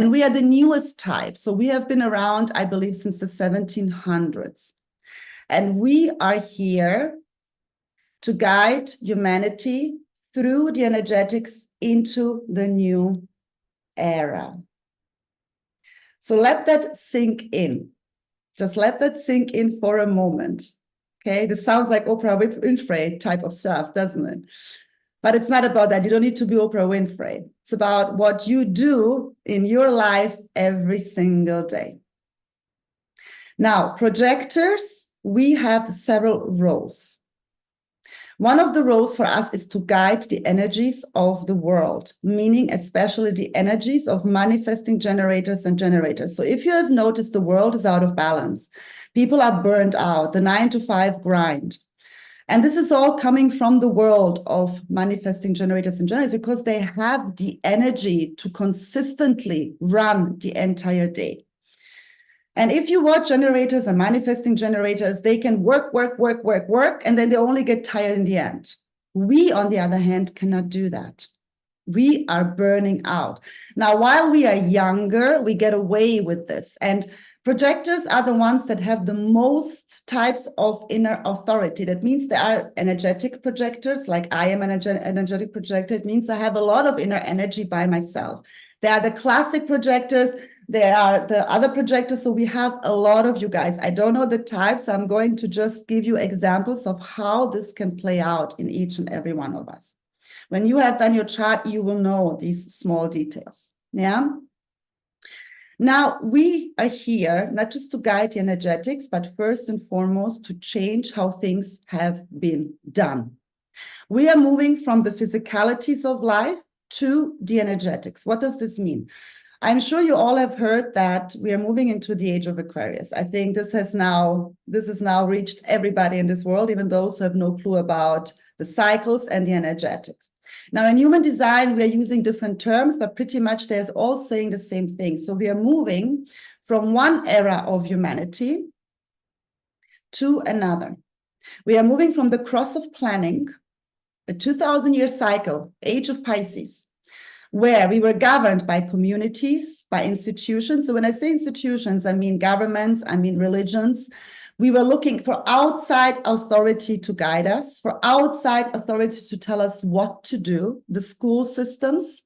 And we are the newest type. So we have been around, I believe, since the 1700s. And we are here to guide humanity through the energetics into the new era. So let that sink in. Just let that sink in for a moment. Okay, this sounds like Oprah Winfrey type of stuff, doesn't it? But it's not about that. You don't need to be Oprah Winfrey. It's about what you do in your life every single day. Now, projectors, we have several roles. One of the roles for us is to guide the energies of the world, meaning especially the energies of manifesting generators and generators. So if you have noticed, the world is out of balance. People are burned out, the 9-to-5 grind. And this is all coming from the world of manifesting generators and generators because they have the energy to consistently run the entire day. And if you watch generators and manifesting generators, they can work, and then they only get tired in the end. We, on the other hand, cannot do that. We are burning out. Now, while we are younger, we get away with this. And projectors are the ones that have the most types of inner authority. That means they are energetic projectors, like I am an energetic projector. It means I have a lot of inner energy by myself. They are the classic projectors. There are the other projectors. So we have a lot of you guys. I don't know the types. I'm going to just give you examples of how this can play out in each and every one of us. When you have done your chart, you will know these small details. Yeah. Now, we are here not just to guide the energetics, but first and foremost to change how things have been done. We are moving from the physicalities of life to the energetics. What does this mean? I'm sure you all have heard that we are moving into the age of Aquarius. I think this has now reached everybody in this world, even those who have no clue about the cycles and the energetics. Now, in human design, we are using different terms, but pretty much there's all saying the same thing. So we are moving from one era of humanity to another. We are moving from the cross of planning, a 2,000-year cycle, age of Pisces, where we were governed by communities, by institutions. So when I say institutions, I mean governments, I mean religions. We were looking for outside authority to guide us, for outside authority to tell us what to do, the school systems.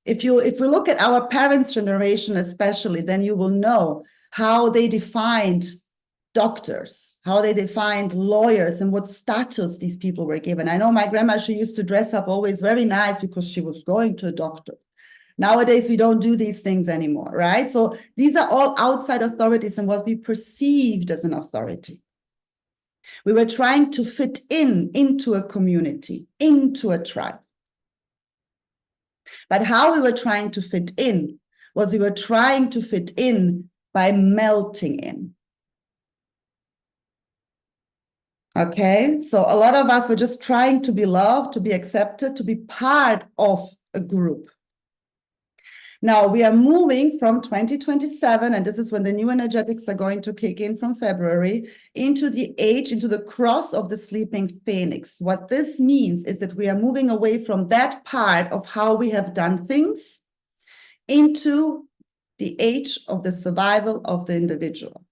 If we look at our parents' generation especially, then you will know how they defined doctors, how they defined lawyers and what status these people were given. I know my grandma, she used to dress up always very nice because she was going to a doctor. Nowadays, we don't do these things anymore, right? So these are all outside authorities and what we perceived as an authority. We were trying to fit into a community, into a tribe. But how we were trying to fit in was we were trying to fit in by melting in. Okay, so a lot of us were just trying to be loved, to be accepted, to be part of a group. Now we are moving from 2027, and this is when the new energetics are going to kick in from February, into the cross of the sleeping phoenix. What this means is that we are moving away from that part of how we have done things into the age of the survival of the individual.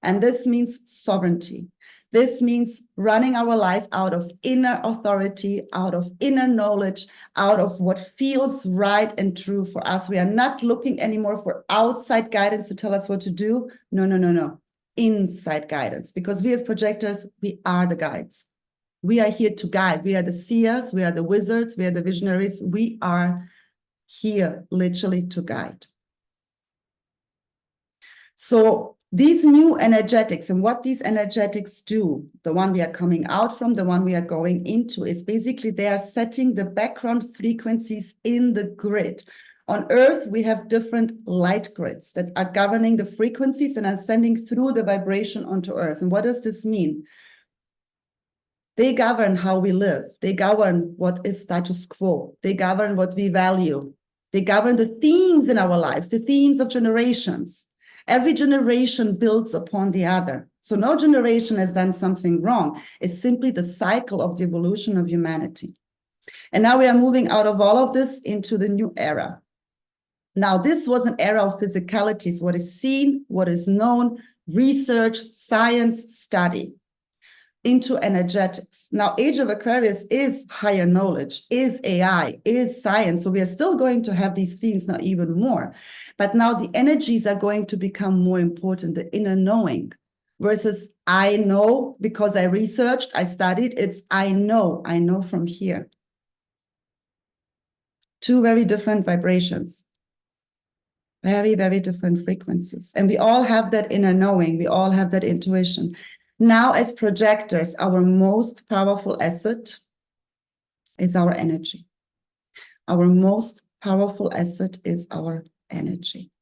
And this means sovereignty. This means running our life out of inner authority, out of inner knowledge, out of what feels right and true for us. We are not looking anymore for outside guidance to tell us what to do. No. Inside guidance. Because we as projectors, we are the guides. We are here to guide. We are the seers. We are the wizards. We are the visionaries. We are here literally to guide. So these new energetics and what these energetics do, the one we are coming out from, the one we are going into, is basically they are setting the background frequencies in the grid. On Earth, we have different light grids that are governing the frequencies and are sending through the vibration onto Earth. And what does this mean? They govern how we live. They govern what is status quo. They govern what we value. They govern the themes in our lives, the themes of generations. Every generation builds upon the other. So no generation has done something wrong. It's simply the cycle of the evolution of humanity. And now we are moving out of all of this into the new era. Now, this was an era of physicalities, what is seen, what is known, research, science, study, into energetics. Now, Age of Aquarius is higher knowledge, is AI, is science. So we are still going to have these themes now even more. But now the energies are going to become more important, the inner knowing, versus I know because I researched, I studied. It's I know from here. Two very different vibrations. Very, very different frequencies. And we all have that inner knowing. We all have that intuition. Now, as projectors, our most powerful asset is our energy. Our most powerful asset is our energy.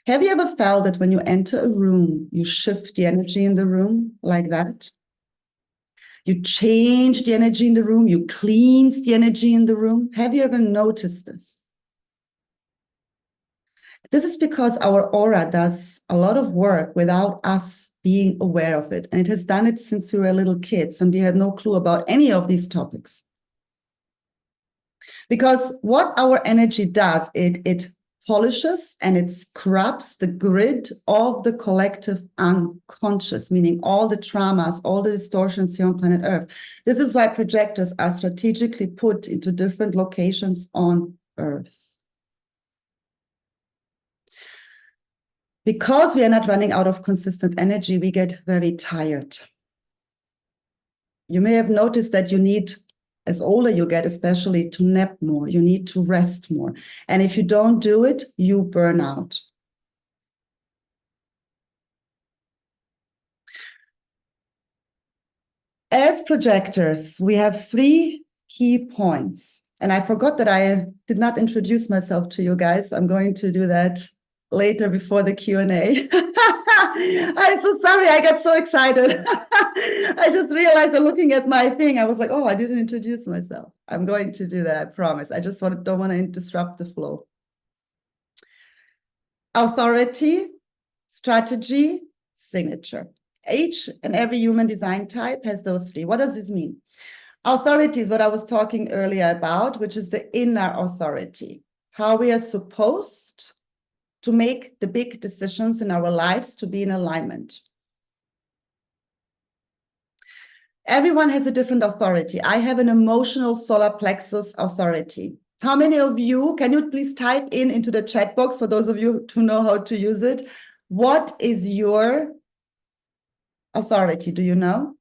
Have you ever felt that when you enter a room, you shift the energy in the room like that? You change the energy in the room, you cleanse the energy in the room. Have you ever noticed this? This is because our aura does a lot of work without us being aware of it. And it has done it since we were little kids and we had no clue about any of these topics. Because what our energy does, it polishes and it scrubs the grid of the collective unconscious, meaning all the traumas, all the distortions here on planet Earth. This is why projectors are strategically put into different locations on Earth. Because we are not running out of consistent energy, we get very tired. You may have noticed that you need, as older you get, especially to nap more. You need to rest more. And if you don't do it, you burn out. As projectors, we have 3 key points. And I forgot that I did not introduce myself to you guys. I'm going to do that later before the Q&A. I'm so sorry, I got so excited. I just realized that looking at my thing, I was like, oh, I didn't introduce myself. I'm going to do that, I promise. I just don't want to disrupt the flow. Authority, strategy, signature. Each and every human design type has those 3. What does this mean? Authority is what I was talking earlier about, which is the inner authority. How we are supposed to make the big decisions in our lives to be in alignment. Everyone has a different authority. I have an emotional solar plexus authority. How many of you, can you please type into the chat box for those of you who know how to use it? What is your authority? Do you know?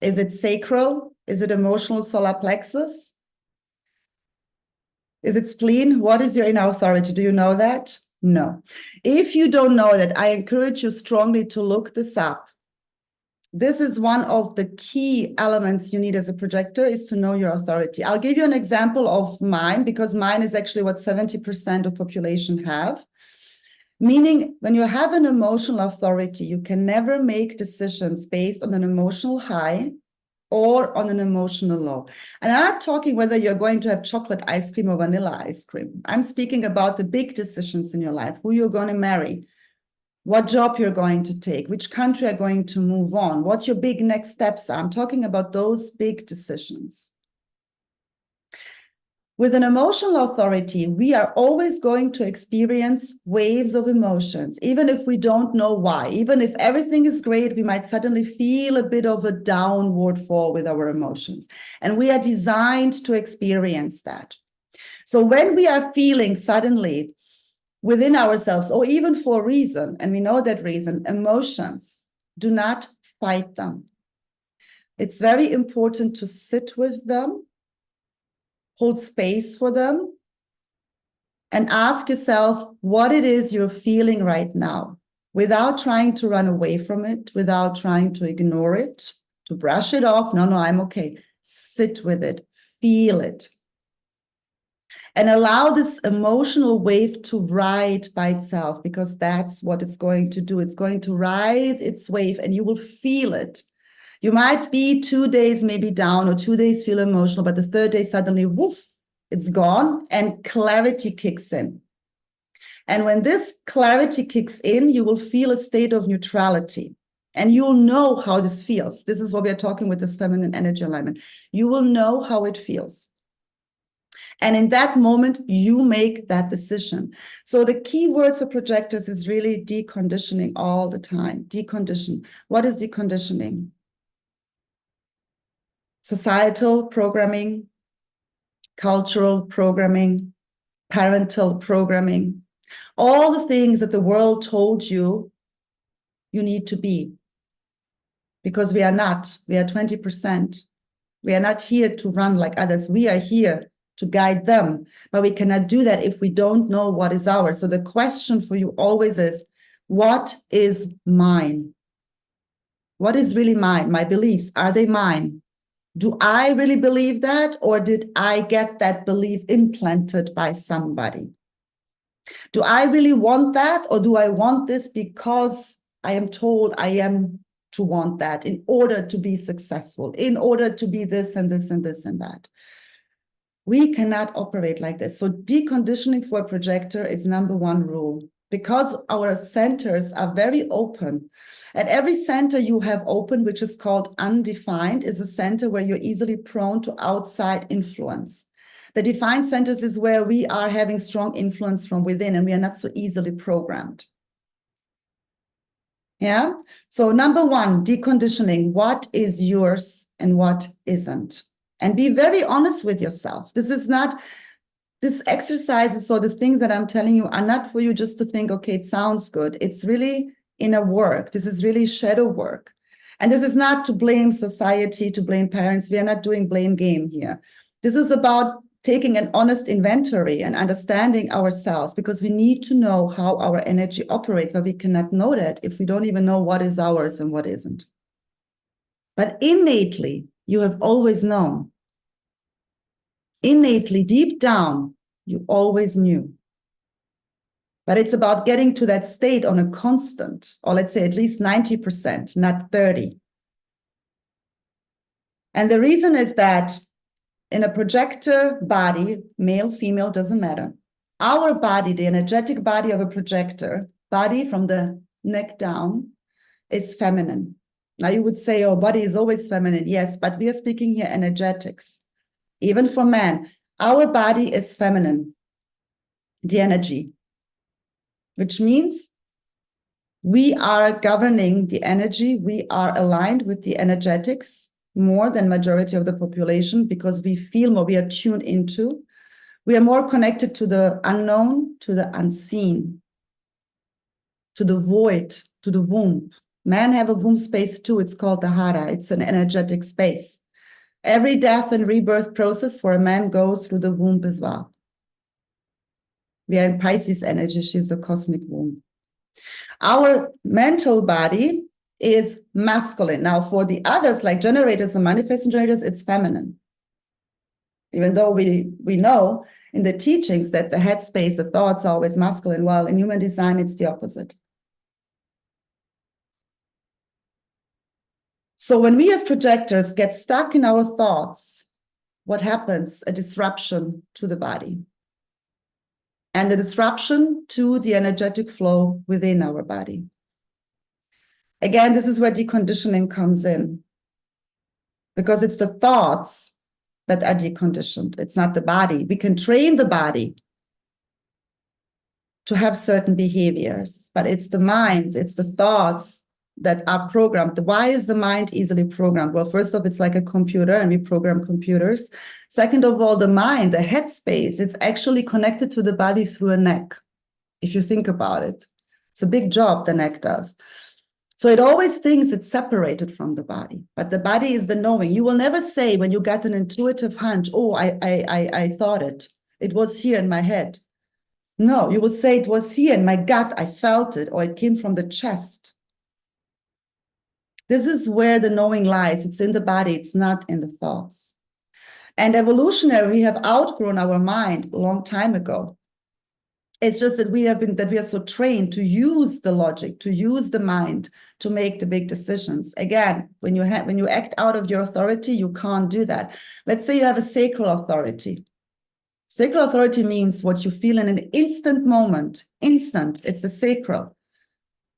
Is it sacral? Is it emotional solar plexus? Is it spleen? What is your inner authority? Do you know that? No. If you don't know that, I encourage you strongly to look this up. This is one of the key elements you need as a projector, is to know your authority. I'll give you an example of mine, because mine is actually what 70% of population have. Meaning, when you have an emotional authority, you can never make decisions based on an emotional high or on an emotional low. And I'm not talking whether you're going to have chocolate ice cream or vanilla ice cream. I'm speaking about the big decisions in your life, who you're going to marry, what job you're going to take, which country you're going to move on, what your big next steps are. I'm talking about those big decisions. With an emotional authority, we are always going to experience waves of emotions, even if we don't know why. Even if everything is great, we might suddenly feel a bit of a downward fall with our emotions. And we are designed to experience that. So when we are feeling suddenly within ourselves, or even for a reason, and we know that reason, emotions, do not fight them. It's very important to sit with them, hold space for them, and ask yourself what it is you're feeling right now, without trying to run away from it, without trying to ignore it, to brush it off. No, I'm okay. Sit with it, feel it, and allow this emotional wave to ride by itself, because that's what it's going to do. It's going to ride its wave and you will feel it. You might be 2 days maybe down, or 2 days feel emotional, but the 3rd day suddenly, woof, it's gone and clarity kicks in. And when this clarity kicks in, you will feel a state of neutrality. And you'll know how this feels. This is what we are talking with this feminine energy alignment. You will know how it feels. And in that moment, you make that decision. So the key words for projectors is really deconditioning all the time. Decondition. What is deconditioning? Societal programming, cultural programming, parental programming, all the things that the world told you you need to be. Because we are not. We are 20%. We are not here to run like others. We are here to guide them, but we cannot do that if we don't know what is ours. So the question for you always is, what is mine? What is really mine? My beliefs, are they mine? Do I really believe that, or did I get that belief implanted by somebody? Do I really want that, or do I want this because I am told I am to want that in order to be successful, in order to be this and this and this and that? We cannot operate like this. So deconditioning for a projector is number one rule, because our centers are very open. At every center you have open, which is called undefined, is a center where you're easily prone to outside influence. The defined centers is where we are having strong influence from within and we are not so easily programmed. Yeah. So number one, deconditioning. What is yours and what isn't? And be very honest with yourself. This exercises or the things that I'm telling you are not for you just to think, okay, it sounds good. It's really inner work. This is really shadow work. And this is not to blame society, to blame parents. We are not doing blame game here. This is about taking an honest inventory and understanding ourselves, because we need to know how our energy operates, but we cannot know that if we don't even know what is ours and what isn't. But innately, you have always known. Innately, deep down, you always knew. But it's about getting to that state on a constant, or let's say at least 90%, not 30. And the reason is that in a projector body, male, female, doesn't matter. Our body, the energetic body of a projector, body from the neck down, is feminine. Now you would say, oh, body is always feminine. Yes, but we are speaking here energetics. Even for men, our body is feminine, the energy, which means we are governing the energy. We are aligned with the energetics more than majority of the population, because we feel more, we are tuned into. We are more connected to the unknown, to the unseen, to the void, to the womb. Men have a womb space too. It's called the hara. It's an energetic space. Every death and rebirth process for a man goes through the womb as well. We are in Pisces energy. She's the cosmic womb. Our mental body is masculine. Now, for the others, like generators and manifesting generators, it's feminine. Even though we know in the teachings that the headspace, the thoughts are always masculine, while in human design, it's the opposite. So when we as projectors get stuck in our thoughts, what happens? A disruption to the body. And a disruption to the energetic flow within our body. Again, this is where deconditioning comes in. Because it's the thoughts that are deconditioned. It's not the body. We can train the body to have certain behaviors, but it's the mind, it's the thoughts that are programmed. Why is the mind easily programmed? Well, first off, it's like a computer and we program computers. Second of all, the mind, the headspace, it's actually connected to the body through a neck. If you think about it, it's a big job the neck does. So it always thinks it's separated from the body, but the body is the knowing. You will never say when you got an intuitive hunch, oh, I thought it. It was here in my head. No, you will say it was here in my gut. I felt it, or it came from the chest. This is where the knowing lies. It's in the body. It's not in the thoughts. And evolutionary, we have outgrown our mind a long time ago. It's just that we are so trained to use the logic, to use the mind to make the big decisions. Again, when you act out of your authority, you can't do that. Let's say you have a sacral authority. Sacral authority means what you feel in an instant moment. Instant, it's the sacral,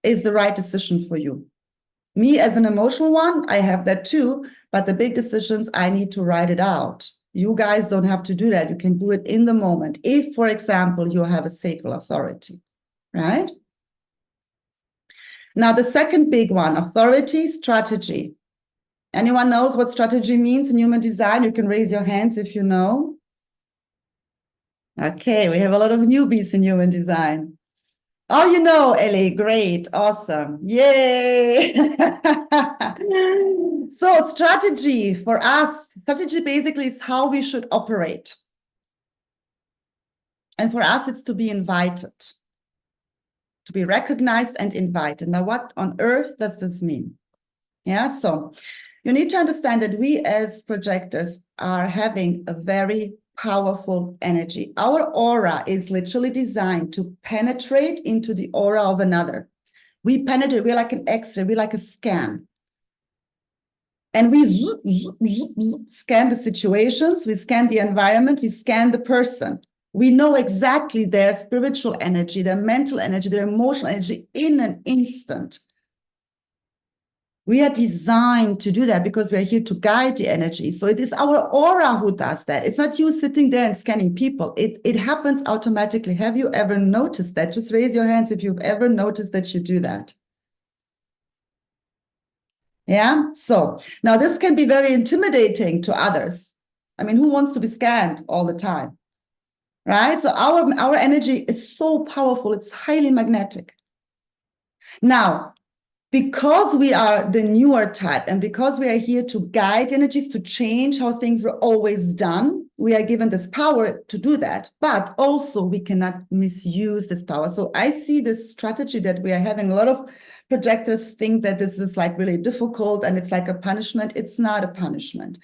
is the right decision for you. Me as an emotional one, I have that too, but the big decisions, I need to write it out. You guys don't have to do that. You can do it in the moment. If, for example, you have a sacral authority, right? Now, the second big one, authority, strategy. Anyone knows what strategy means in human design? You can raise your hands if you know. Okay, we have a lot of newbies in human design. Oh, you know, Ellie, great, awesome, yay! So strategy for us, strategy basically is how we should operate. And for us, it's to be invited, to be recognized and invited. Now, what on earth does this mean? Yeah, so you need to understand that we as projectors are having a very powerful energy. Our aura is literally designed to penetrate into the aura of another. We penetrate, we're like an X-ray, we're like a scan. And we scan the situations, we scan the environment, we scan the person. We know exactly their spiritual energy, their mental energy, their emotional energy in an instant. We are designed to do that because we are here to guide the energy. So it is our aura who does that. It's not you sitting there and scanning people. It happens automatically. Have you ever noticed that? Just raise your hands if you've ever noticed that you do that. Yeah. So now this can be very intimidating to others. I mean, who wants to be scanned all the time? Right? So our energy is so powerful. It's highly magnetic. Now, because we are the newer type and because we are here to guide energies, to change how things were always done, we are given this power to do that. But also we cannot misuse this power. So I see this strategy that we are having. A lot of projectors think that this is like really difficult and it's like a punishment. It's not a punishment.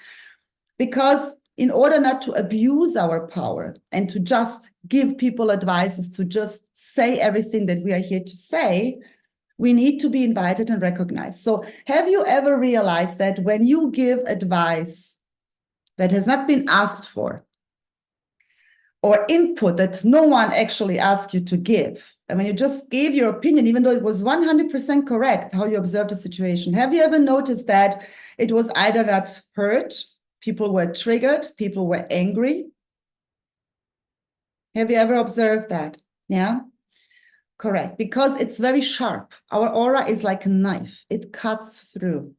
Because in order not to abuse our power and to just give people advices, to just say everything that we are here to say, we need to be invited and recognized. So have you ever realized that when you give advice that has not been asked for, or input that no one actually asked you to give, I mean, you just gave your opinion, even though it was 100% correct how you observed the situation, have you ever noticed that it was either not heard, people were triggered, people were angry? Have you ever observed that? Yeah. Correct, because it's very sharp. Our aura is like a knife. It cuts through.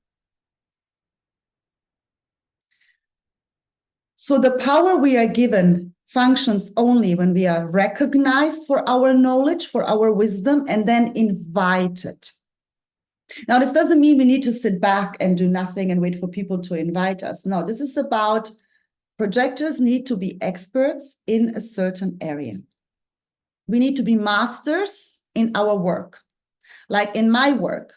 So the power we are given functions only when we are recognized for our knowledge, for our wisdom, and then invited. Now, this doesn't mean we need to sit back and do nothing and wait for people to invite us. No, this is about projectors need to be experts in a certain area. We need to be masters in our work. Like in my work,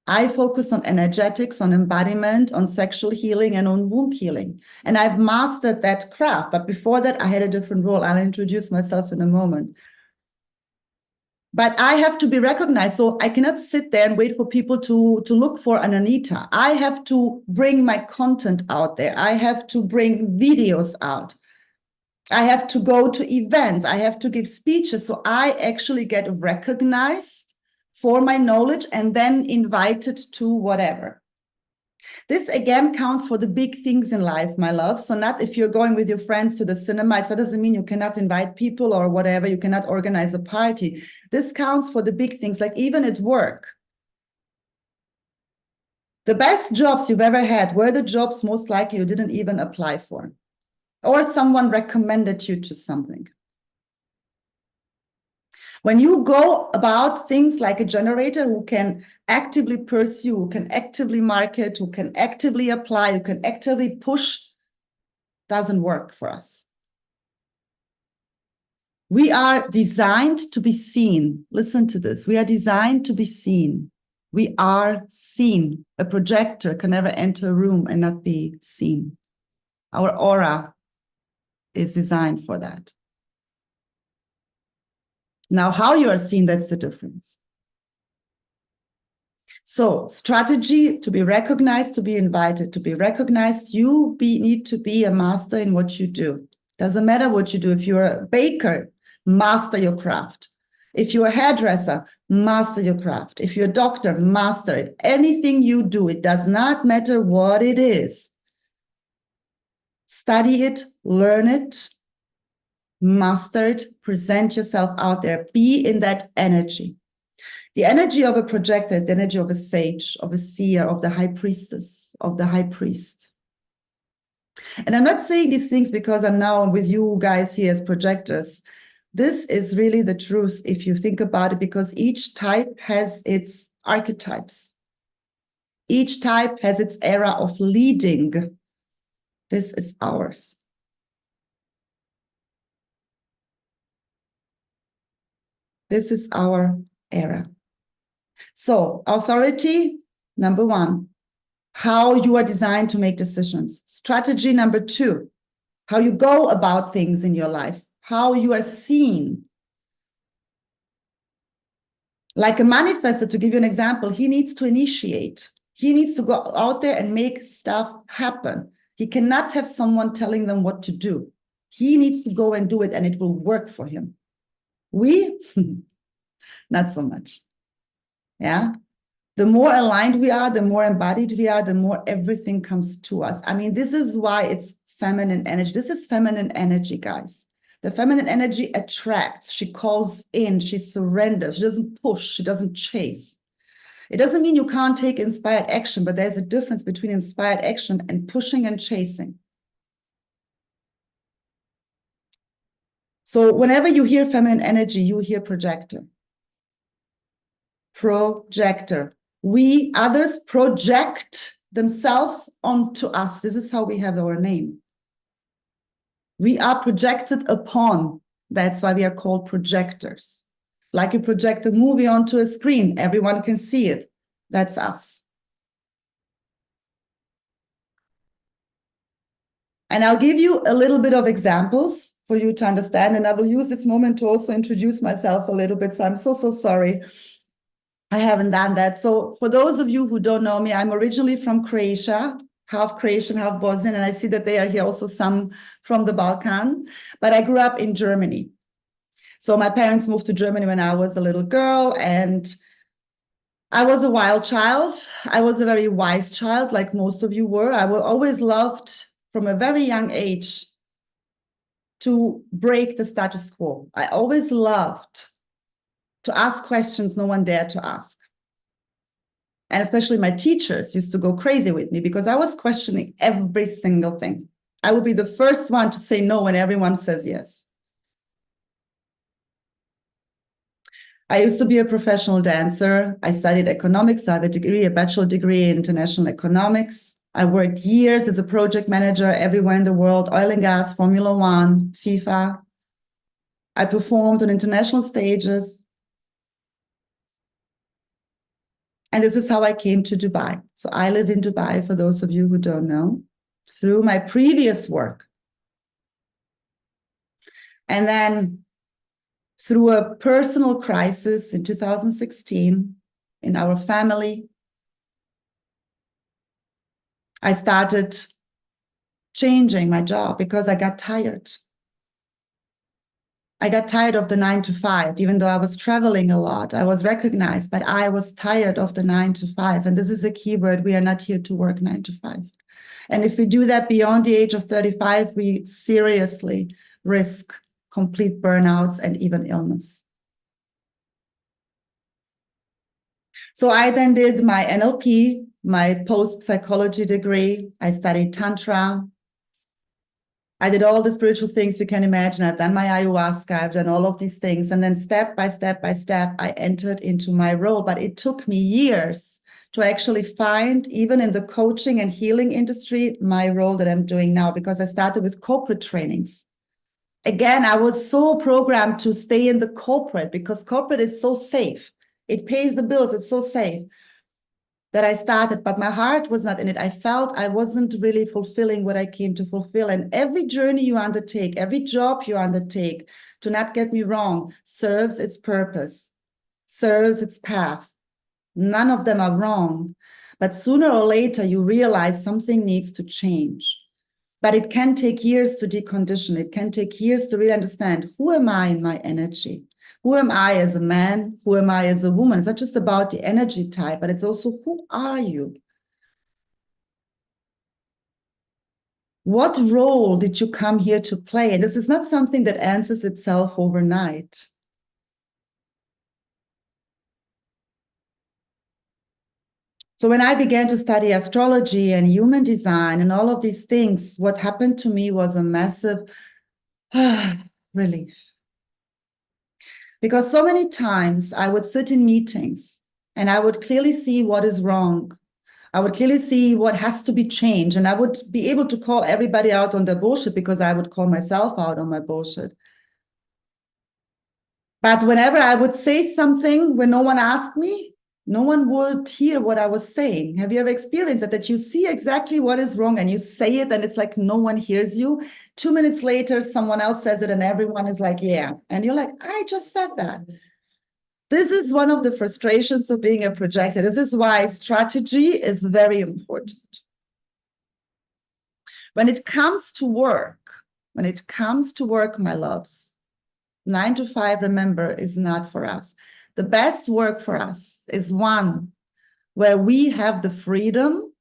I focus on energetics, on embodiment, on sexual healing, and on womb healing. And I've mastered that craft. But before that, I had a different role. I'll introduce myself in a moment. But I have to be recognized. So I cannot sit there and wait for people to look for an Anita. I have to bring my content out there. I have to bring videos out. I have to go to events. I have to give speeches. So I actually get recognized for my knowledge and then invited to whatever. This again counts for the big things in life, my love. So not if you're going with your friends to the cinema, that doesn't mean you cannot invite people or whatever. You cannot organize a party. This counts for the big things, like even at work. The best jobs you've ever had were the jobs most likely you didn't even apply for, or someone recommended you to something. When you go about things like a generator who can actively pursue, who can actively market, who can actively apply, who can actively push, doesn't work for us. We are designed to be seen. Listen to this. We are designed to be seen. We are seen. A projector can never enter a room and not be seen. Our aura is designed for that. Now, how you are seen, that's the difference. So strategy, to be recognized, to be invited, to be recognized, you need to be a master in what you do. Doesn't matter what you do. If you're a baker, master your craft. If you're a hairdresser, master your craft. If you're a doctor, master it. Anything you do, it does not matter what it is. Study it, learn it, master it, present yourself out there, be in that energy. The energy of a projector is the energy of a sage, of a seer, of the high priestess, of the high priest. And I'm not saying these things because I'm now with you guys here as projectors. This is really the truth if you think about it, because each type has its archetypes. Each type has its era of leading. This is ours. This is our era. So, authority, number one, how you are designed to make decisions. Strategy, number two, how you go about things in your life, how you are seen. Like a manifestor, to give you an example, he needs to initiate. He needs to go out there and make stuff happen. He cannot have someone telling them what to do. He needs to go and do it, and it will work for him. We, not so much. Yeah. The more aligned we are, the more embodied we are, the more everything comes to us. I mean, this is why it's feminine energy. This is feminine energy, guys. The feminine energy attracts, she calls in, she surrenders, she doesn't push, she doesn't chase. It doesn't mean you can't take inspired action, but there's a difference between inspired action and pushing and chasing. So whenever you hear feminine energy, you hear projector. Projector. We, others, project themselves onto us. This is how we have our name. We are projected upon. That's why we are called projectors. Like you project a movie onto a screen, everyone can see it. That's us. And I'll give you a little bit of examples for you to understand. And I will use this moment to also introduce myself a little bit. So I'm so sorry I haven't done that. So for those of you who don't know me, I'm originally from Croatia, half Croatian, half Bosnian. And I see that they are here also some from the Balkan. But I grew up in Germany. So my parents moved to Germany when I was a little girl, and I was a wild child. I was a very wise child, like most of you were. I always loved, from a very young age, to break the status quo. I always loved to ask questions no one dared to ask. And especially my teachers used to go crazy with me because I was questioning every single thing. I would be the first one to say no when everyone says yes. I used to be a professional dancer. I studied economics. I have a degree, a bachelor degree in international economics. I worked years as a project manager everywhere in the world, oil and gas, Formula One, FIFA. I performed on international stages. And this is how I came to Dubai. So I live in Dubai, for those of you who don't know, through my previous work. And then through a personal crisis in 2016 in our family, I started changing my job because I got tired. I got tired of the 9 to 5, even though I was traveling a lot. I was recognized, but I was tired of the 9 to 5. And this is a key word. We are not here to work 9 to 5. And if we do that beyond the age of 35, we seriously risk complete burnouts and even illness. So I then did my NLP, my post-psychology degree. I studied Tantra. I did all the spiritual things you can imagine. I've done my ayahuasca. I've done all of these things. And then step by step by step, I entered into my role. But it took me years to actually find, even in the coaching and healing industry, my role that I'm doing now, because I started with corporate trainings. Again, I was so programmed to stay in the corporate because corporate is so safe. It pays the bills. It's so safe that I started, but my heart was not in it. I felt I wasn't really fulfilling what I came to fulfill. And every journey you undertake, every job you undertake, do not get me wrong, serves its purpose, serves its path. None of them are wrong. But sooner or later, you realize something needs to change. But it can take years to decondition. It can take years to really understand, who am I in my energy? Who am I as a man? Who am I as a woman? It's not just about the energy type, but it's also, who are you? What role did you come here to play? And this is not something that answers itself overnight. So when I began to study astrology and human design and all of these things, what happened to me was a massive relief. Because so many times I would sit in meetings and I would clearly see what is wrong. I would clearly see what has to be changed. And I would be able to call everybody out on their bullshit because I would call myself out on my bullshit. But whenever I would say something when no one asked me, no one would hear what I was saying. Have you ever experienced that? That you see exactly what is wrong and you say it and it's like no one hears you. 2 minutes later, someone else says it and everyone is like, yeah. And you're like, I just said that. This is one of the frustrations of being a projector. This is why strategy is very important. When it comes to work, my loves, 9 to 5, remember, is not for us. The best work for us is one where we have the freedom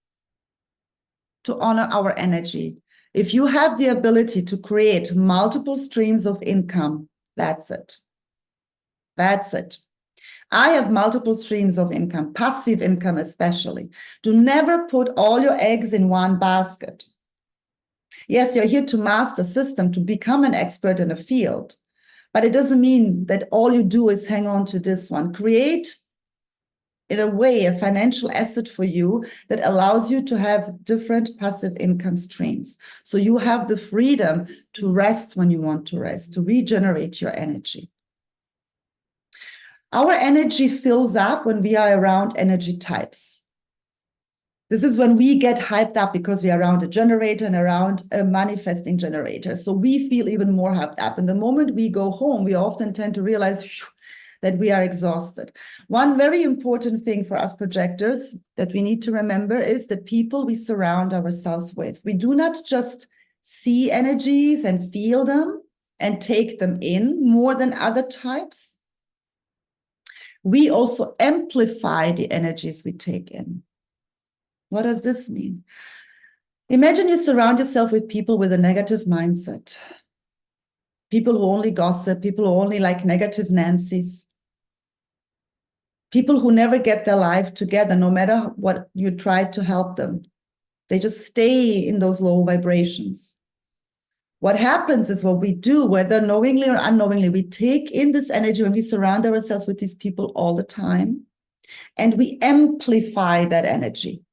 to honor our energy. If you have the ability to create multiple streams of income, that's it. That's it. I have multiple streams of income, passive income especially. Do never put all your eggs in one basket. Yes, you're here to master system, to become an expert in a field. But it doesn't mean that all you do is hang on to this one. Create, in a way, a financial asset for you that allows you to have different passive income streams. So you have the freedom to rest when you want to rest, to regenerate your energy. Our energy fills up when we are around energy types. This is when we get hyped up because we are around a generator and around a manifesting generator. So we feel even more hyped up. And the moment we go home, we often tend to realize that we are exhausted. One very important thing for us projectors that we need to remember is the people we surround ourselves with. We do not just see energies and feel them and take them in more than other types. We also amplify the energies we take in. What does this mean? Imagine you surround yourself with people with a negative mindset. People who only gossip, people who only like negative Nancy's. People who never get their life together, no matter what you try to help them. They just stay in those low vibrations. What happens is what we do, whether knowingly or unknowingly, we take in this energy when we surround ourselves with these people all the time, and we amplify that energy.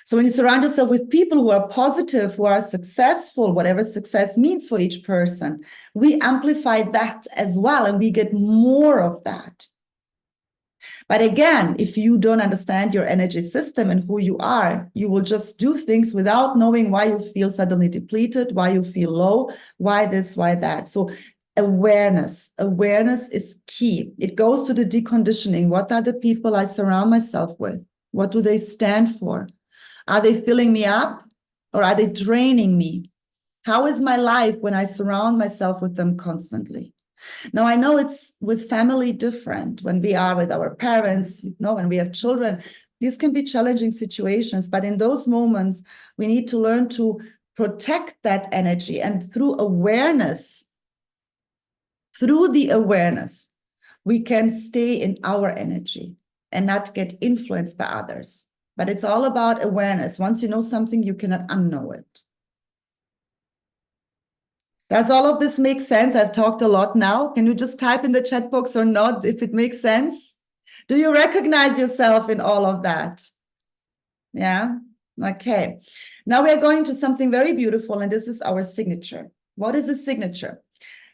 So when you surround yourself with people who are positive, who are successful, whatever success means for each person, we amplify that as well, and we get more of that. But again, if you don't understand your energy system and who you are, you will just do things without knowing why you feel suddenly depleted, why you feel low, why this, why that. So awareness is key. It goes to the deconditioning. What are the people I surround myself with? What do they stand for? Are they filling me up or are they draining me? How is my life when I surround myself with them constantly? Now, I know it's with family different when we are with our parents, when we have children. These can be challenging situations, but in those moments, we need to learn to protect that energy. And through the awareness, we can stay in our energy and not get influenced by others. But it's all about awareness. Once you know something, you cannot unknow it. Does all of this make sense? I've talked a lot now. Can you just type in the chat box or not if it makes sense? Do you recognize yourself in all of that? Yeah? Okay. Now we are going to something very beautiful, and this is our signature. What is a signature?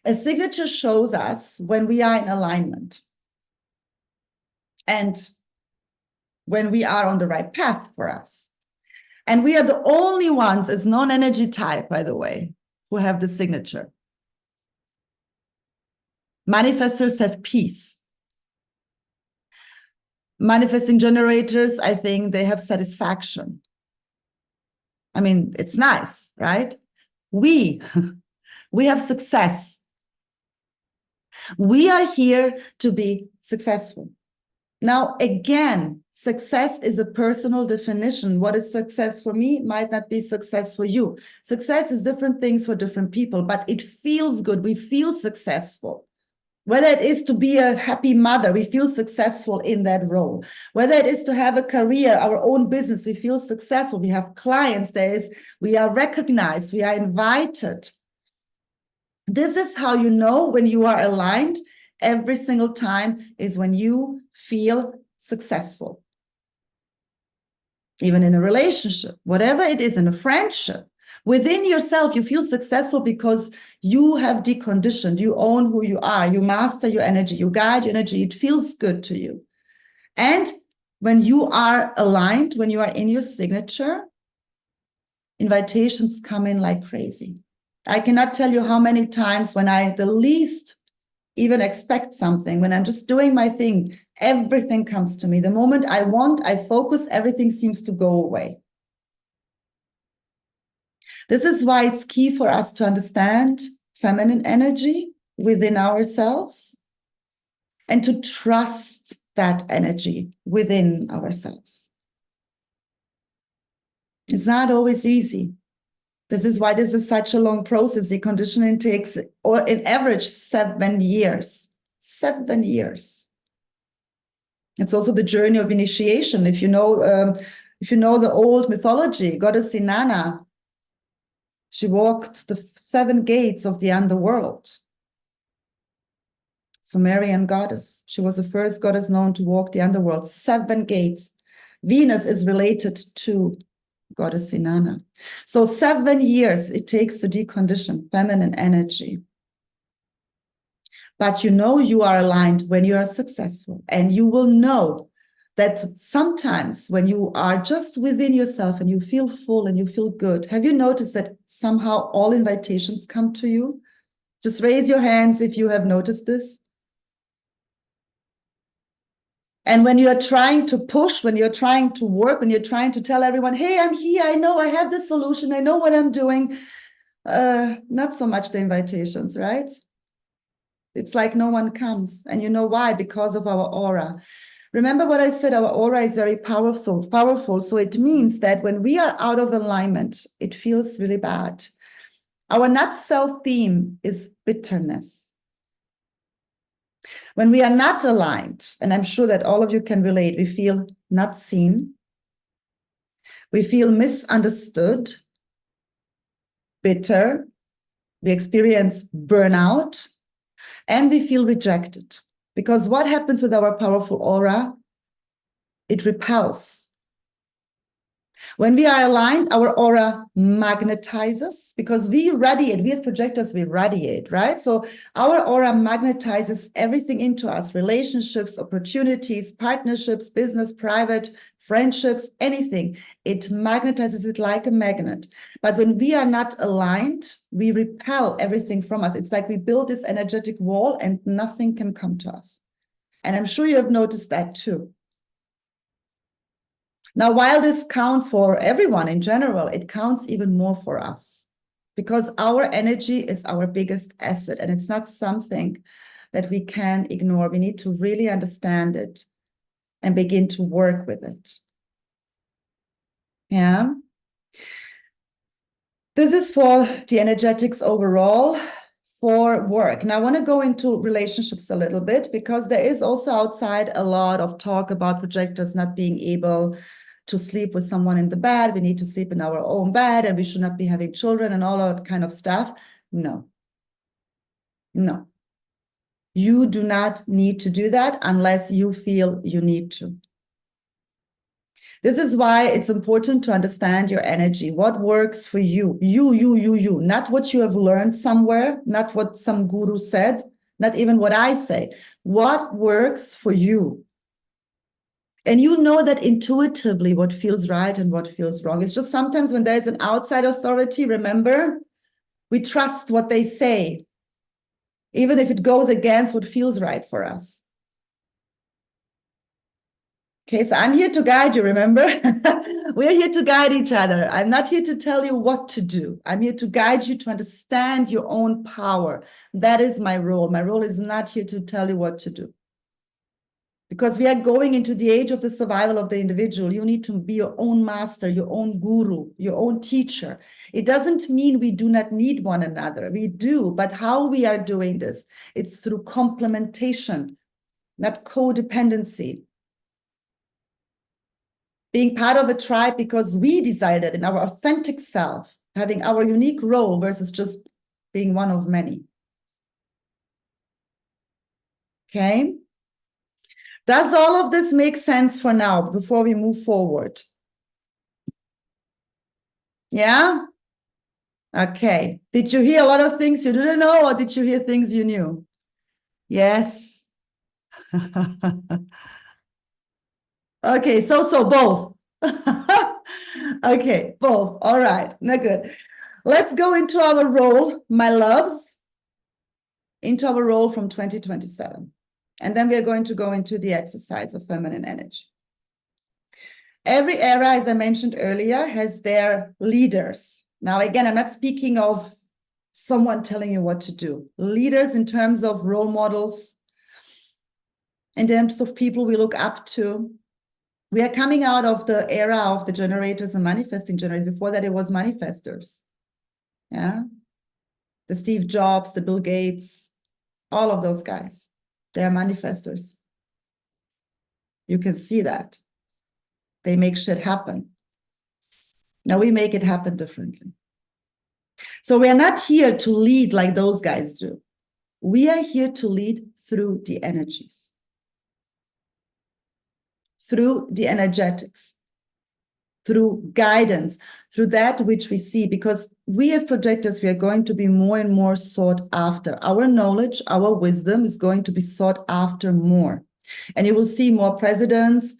A signature shows us when we are in alignment and when we are on the right path for us. And we are the only ones as non-energy type, by the way, who have the signature. Manifestors have peace. Manifesting generators, I think they have satisfaction. I mean, it's nice, right? We have success. We are here to be successful. Now, again, Success is a personal definition. What is success for me might not be success for you. Success is different things for different people, but it feels good. We feel successful. Whether it is to be a happy mother, we feel successful in that role. Whether it is to have a career, our own business, we feel successful. We have clients, we are recognized, we are invited. This is how you know when you are aligned every single time, is when you feel successful. Even in a relationship, whatever it is, in a friendship, within yourself, you feel successful because you have deconditioned, you own who you are, you master your energy, you guide your energy, it feels good to you. And when you are aligned, when you are in your signature, invitations come in like crazy. I cannot tell you how many times when I the least even expect something, when I'm just doing my thing, everything comes to me. The moment I want, I focus, everything seems to go away. This is why it's key for us to understand feminine energy within ourselves and to trust that energy within ourselves. It's not always easy. This is why this is such a long process. The conditioning takes, or in average, 7 years. 7 years. It's also the journey of initiation. If you know the old mythology, goddess Inanna, she walked the 7 gates of the underworld. Sumerian goddess. She was the first goddess known to walk the underworld. 7 gates. Venus is related to goddess Inanna. So 7 years it takes to decondition feminine energy. But you know you are aligned when you are successful. And you will know that sometimes when you are just within yourself and you feel full and you feel good, have you noticed that somehow all invitations come to you? Just raise your hands if you have noticed this. And when you are trying to push, when you're trying to work, when you're trying to tell everyone, hey, I'm here, I know I have the solution, I know what I'm doing, not so much the invitations, right? It's like no one comes. And you know why? Because of our aura. Remember what I said, our aura is very powerful. So it means that when we are out of alignment, it feels really bad. Our not self theme is bitterness. When we are not aligned, and I'm sure that all of you can relate, we feel not seen, we feel misunderstood, bitter, we experience burnout, and we feel rejected. Because what happens with our powerful aura? It repels. When we are aligned, our aura magnetizes because we radiate. We as projectors, we radiate, right? So our aura magnetizes everything into us, relationships, opportunities, partnerships, business, private, friendships, anything. It magnetizes it like a magnet. But when we are not aligned, we repel everything from us. It's like we build this energetic wall and nothing can come to us. And I'm sure you have noticed that too. Now, while this counts for everyone in general, it counts even more for us because our energy is our biggest asset and it's not something that we can ignore. We need to really understand it and begin to work with it. Yeah. This is for the energetics overall. For work. Now, I want to go into relationships a little bit because there is also outside a lot of talk about projectors not being able to sleep with someone in the bed. We need to sleep in our own bed and we should not be having children and all that kind of stuff. No. No. You do not need to do that unless you feel you need to. This is why it's important to understand your energy. What works for you? You. Not what you have learned somewhere, not what some guru said, not even what I say. What works for you? And you know that intuitively what feels right and what feels wrong. It's just sometimes when there's an outside authority, remember, we trust what they say, even if it goes against what feels right for us. Okay, so I'm here to guide you, remember? We're here to guide each other. I'm not here to tell you what to do. I'm here to guide you to understand your own power. That is my role. My role is not here to tell you what to do. because we are going into the age of the survival of the individual. You need to be your own master, your own guru, your own teacher. It doesn't mean we do not need one another. We do, but how we are doing this, it's through complementation, not codependency. Being part of a tribe because we decided in our authentic self, having our unique role versus just being one of many. Okay? Does all of this make sense for now before we move forward? Yeah? Okay. Did you hear a lot of things you didn't know, or did you hear things you knew? Yes. Okay, so both. Okay, both. All right. Now good. Let's go into our role, my loves, into our role from 2027. And then we are going to go into the exercise of feminine energy. Every era, as I mentioned earlier, has their leaders. Now, again, I'm not speaking of someone telling you what to do. Leaders in terms of role models, in terms of people we look up to. We are coming out of the era of the generators and manifesting generators. Before that, it was manifestors. Yeah. The Steve Jobs, the Bill Gates, all of those guys. They're manifestors. You can see that. They make shit happen. Now we make it happen differently. So we are not here to lead like those guys do. We are here to lead through the energies, through the energetics, through guidance, through that which we see, because we as projectors, we are going to be more and more sought after. Our knowledge, our wisdom is going to be sought after more. And you will see more presidents,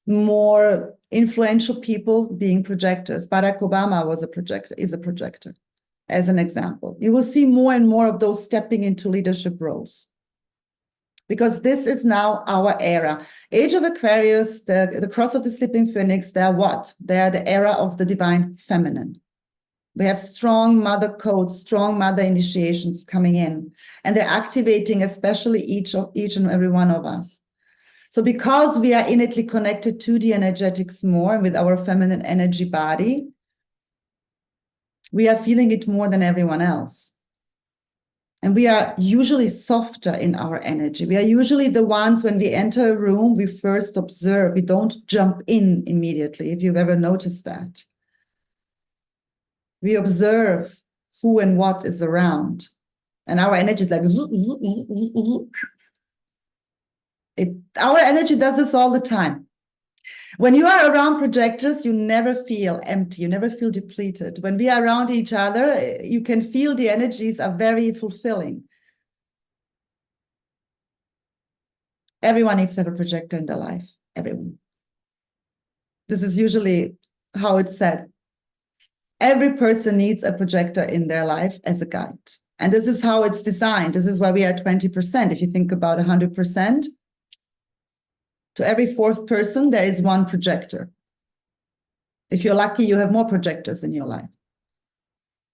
more influential people being projectors. Barack Obama was a projector, is a projector, as an example. You will see more and more of those stepping into leadership roles, because this is now our era. Age of Aquarius, the cross of the sleeping phoenix, they're what? They're the era of the divine feminine. We have strong mother codes, strong mother initiations coming in, and they're activating especially each and every one of us. So because we are innately connected to the energetics more with our feminine energy body, we are feeling it more than everyone else. And we are usually softer in our energy. We are usually the ones, when we enter a room, we first observe. We don't jump in immediately, if you've ever noticed that. We observe who and what is around. And our energy is like, our energy does this all the time. When you are around projectors, you never feel empty. You never feel depleted. When we are around each other, you can feel the energies are very fulfilling. Everyone needs to have a projector in their life. Everyone. This is usually how it's said. Every person needs a projector in their life as a guide. And this is how it's designed. This is why we are 20%. If you think about 100%, to every fourth person, there is one projector. If you're lucky, you have more projectors in your life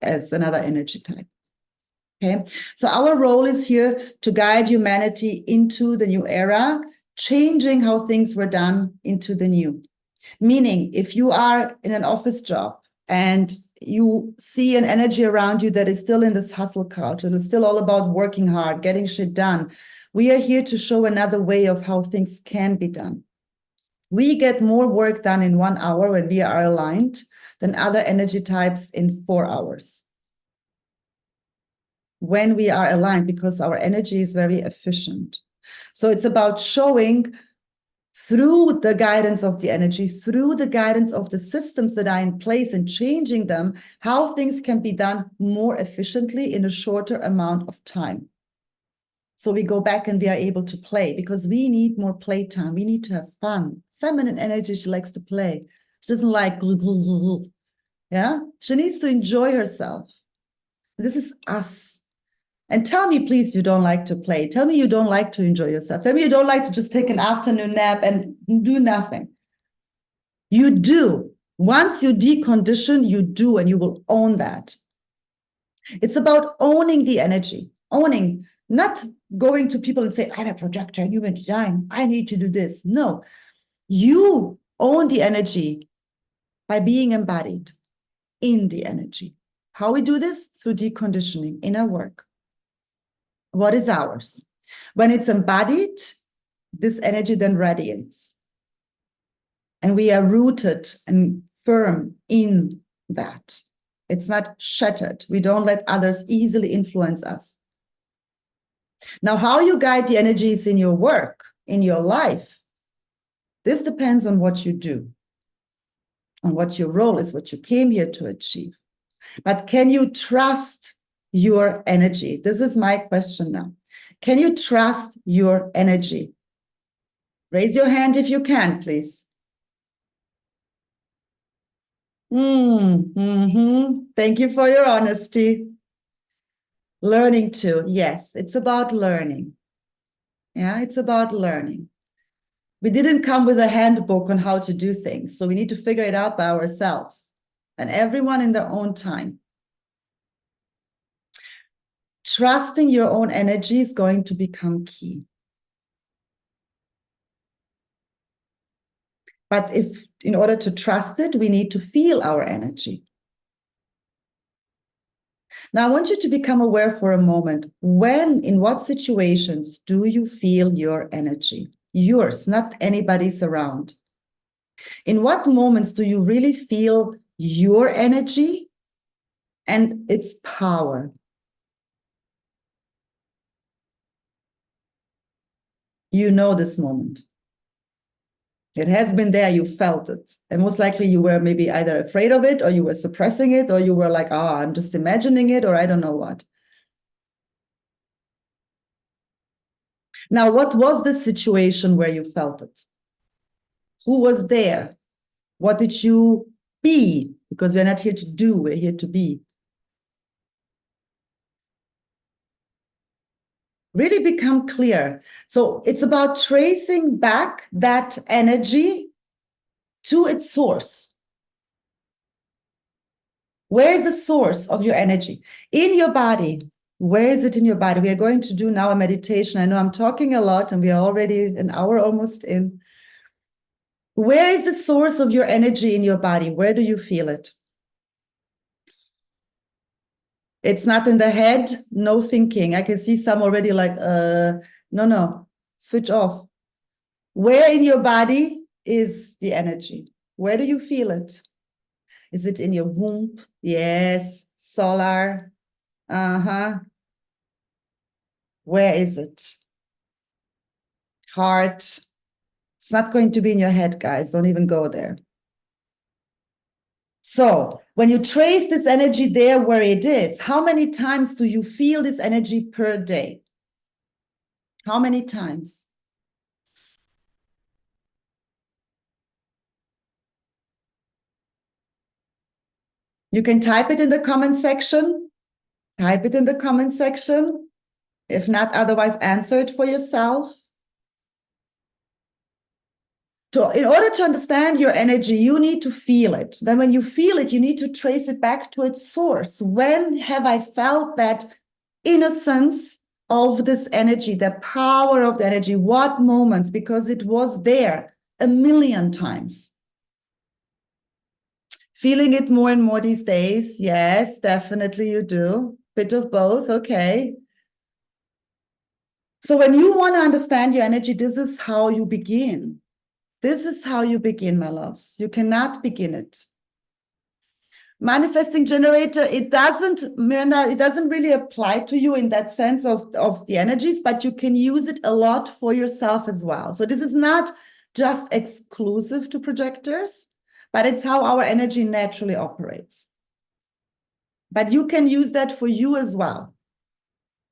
as another energy type. Okay, so our role is here to guide humanity into the new era, changing how things were done into the new. Meaning, if you are in an office job and you see an energy around you that is still in this hustle culture, and it's still all about working hard, getting shit done, we are here to show another way of how things can be done. We get more work done in 1 hour when we are aligned than other energy types in 4 hours. When we are aligned, because our energy is very efficient. So it's about showing through the guidance of the energy, through the guidance of the systems that are in place and changing them, how things can be done more efficiently in a shorter amount of time. So we go back and we are able to play, because we need more playtime. We need to have fun. Feminine energy, she likes to play. She doesn't like, yeah? She needs to enjoy herself. This is us. And tell me, please, you don't like to play. Tell me you don't like to enjoy yourself. Tell me you don't like to just take an afternoon nap and do nothing. You do. Once you decondition, you do, and you will own that. It's about owning the energy, owning, not going to people and say, I'm a projector in human design, I need to do this. No, you own the energy by being embodied in the energy. How we do this? Through deconditioning, inner work. What is ours? When it's embodied, this energy then radiates. And we are rooted and firm in that. It's not shattered. We don't let others easily influence us. Now, how you guide the energies in your work, in your life, this depends on what you do, on what your role is, what you came here to achieve. But can you trust your energy? This is my question now. Can you trust your energy? Raise your hand if you can, please. Thank you for your honesty. Learning to, yes, it's about learning. Yeah, it's about learning. We didn't come with a handbook on how to do things, so we need to figure it out by ourselves, and everyone in their own time. Trusting your own energy is going to become key. But in order to trust it, we need to feel our energy. Now, I want you to become aware for a moment. In what situations do you feel your energy? Yours, not anybody's around. In what moments do you really feel your energy and its power? You know this moment. It has been there, you felt it. And most likely you were maybe either afraid of it, or you were suppressing it, or you were like, I'm just imagining it, or I don't know what. Now, what was the situation where you felt it? Who was there? What did you be? Because we're not here to do, we're here to be. Really become clear. So it's about tracing back that energy to its source. Where is the source of your energy? In your body. Where is it in your body? We are going to do now a meditation. I know I'm talking a lot and we are already an hour almost in. Where is the source of your energy in your body? Where do you feel it? It's not in the head, no thinking. I can see some already like, no, switch off. Where in your body is the energy? Where do you feel it? Is it in your womb? Yes, solar. Where is it? Heart. It's not going to be in your head, guys. Don't even go there. So when you trace this energy there where it is, how many times do you feel this energy per day? How many times? You can type it in the comment section. Type it in the comment section. If not, otherwise answer it for yourself. In order to understand your energy, you need to feel it. Then when you feel it, you need to trace it back to its source. When have I felt that innocence of this energy, the power of the energy? What moments? Because it was there a million times. Feeling it more and more these days? Yes, definitely you do. Bit of both, okay. So when you want to understand your energy, this is how you begin. This is how you begin, my loves. You cannot begin it. Manifesting generator, Miranda, it doesn't really apply to you in that sense of the energies, but you can use it a lot for yourself as well. So this is not just exclusive to projectors, but it's how our energy naturally operates. But you can use that for you as well.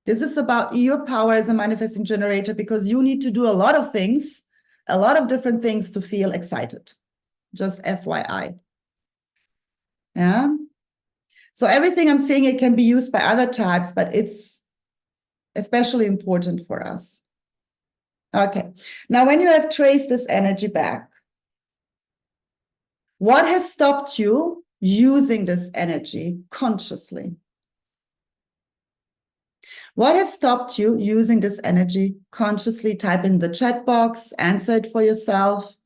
This is about your power as a manifesting generator, because you need to do a lot of things, a lot of different things to feel excited. Just FYI. Yeah. So everything I'm saying, it can be used by other types, but it's especially important for us. Okay. Now, when you have traced this energy back, what has stopped you using this energy consciously? What has stopped you using this energy? Consciously type in the chat box, answer it for yourself.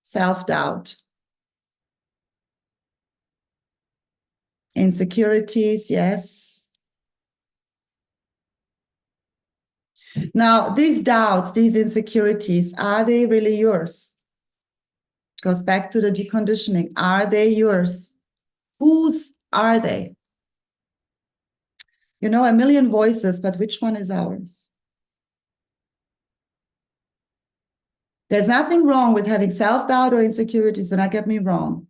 Self-doubt. Insecurities, yes. Now, these doubts, these insecurities, are they really yours? Goes back to the deconditioning. Are they yours? Whose are they? You know, a million voices, but which one is ours? There's nothing wrong with having self-doubt or insecurities, do not get me wrong.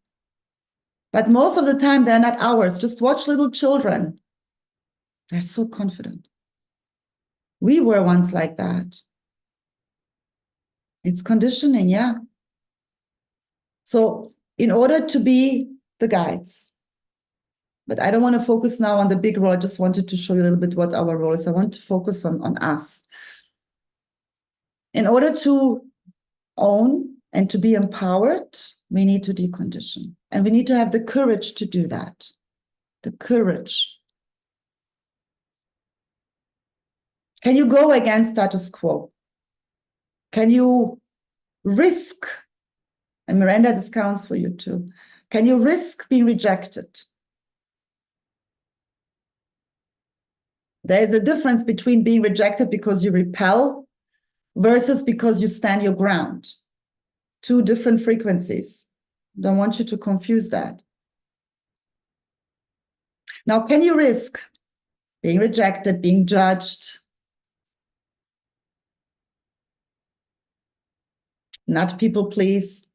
But most of the time, they're not ours. Just watch little children. They're so confident. We were once like that. It's conditioning, yeah. So in order to be the guides, but I don't want to focus now on the big role. I just wanted to show you a little bit what our role is. I want to focus on us. In order to own and to be empowered, we need to decondition. And we need to have the courage to do that. The courage. Can you go against status quo? Can you risk, and Miranda, this counts for you too, can you risk being rejected? There is a difference between being rejected because you repel versus because you stand your ground. Two different frequencies. Don't want you to confuse that. Now, can you risk being rejected, being judged, not people please?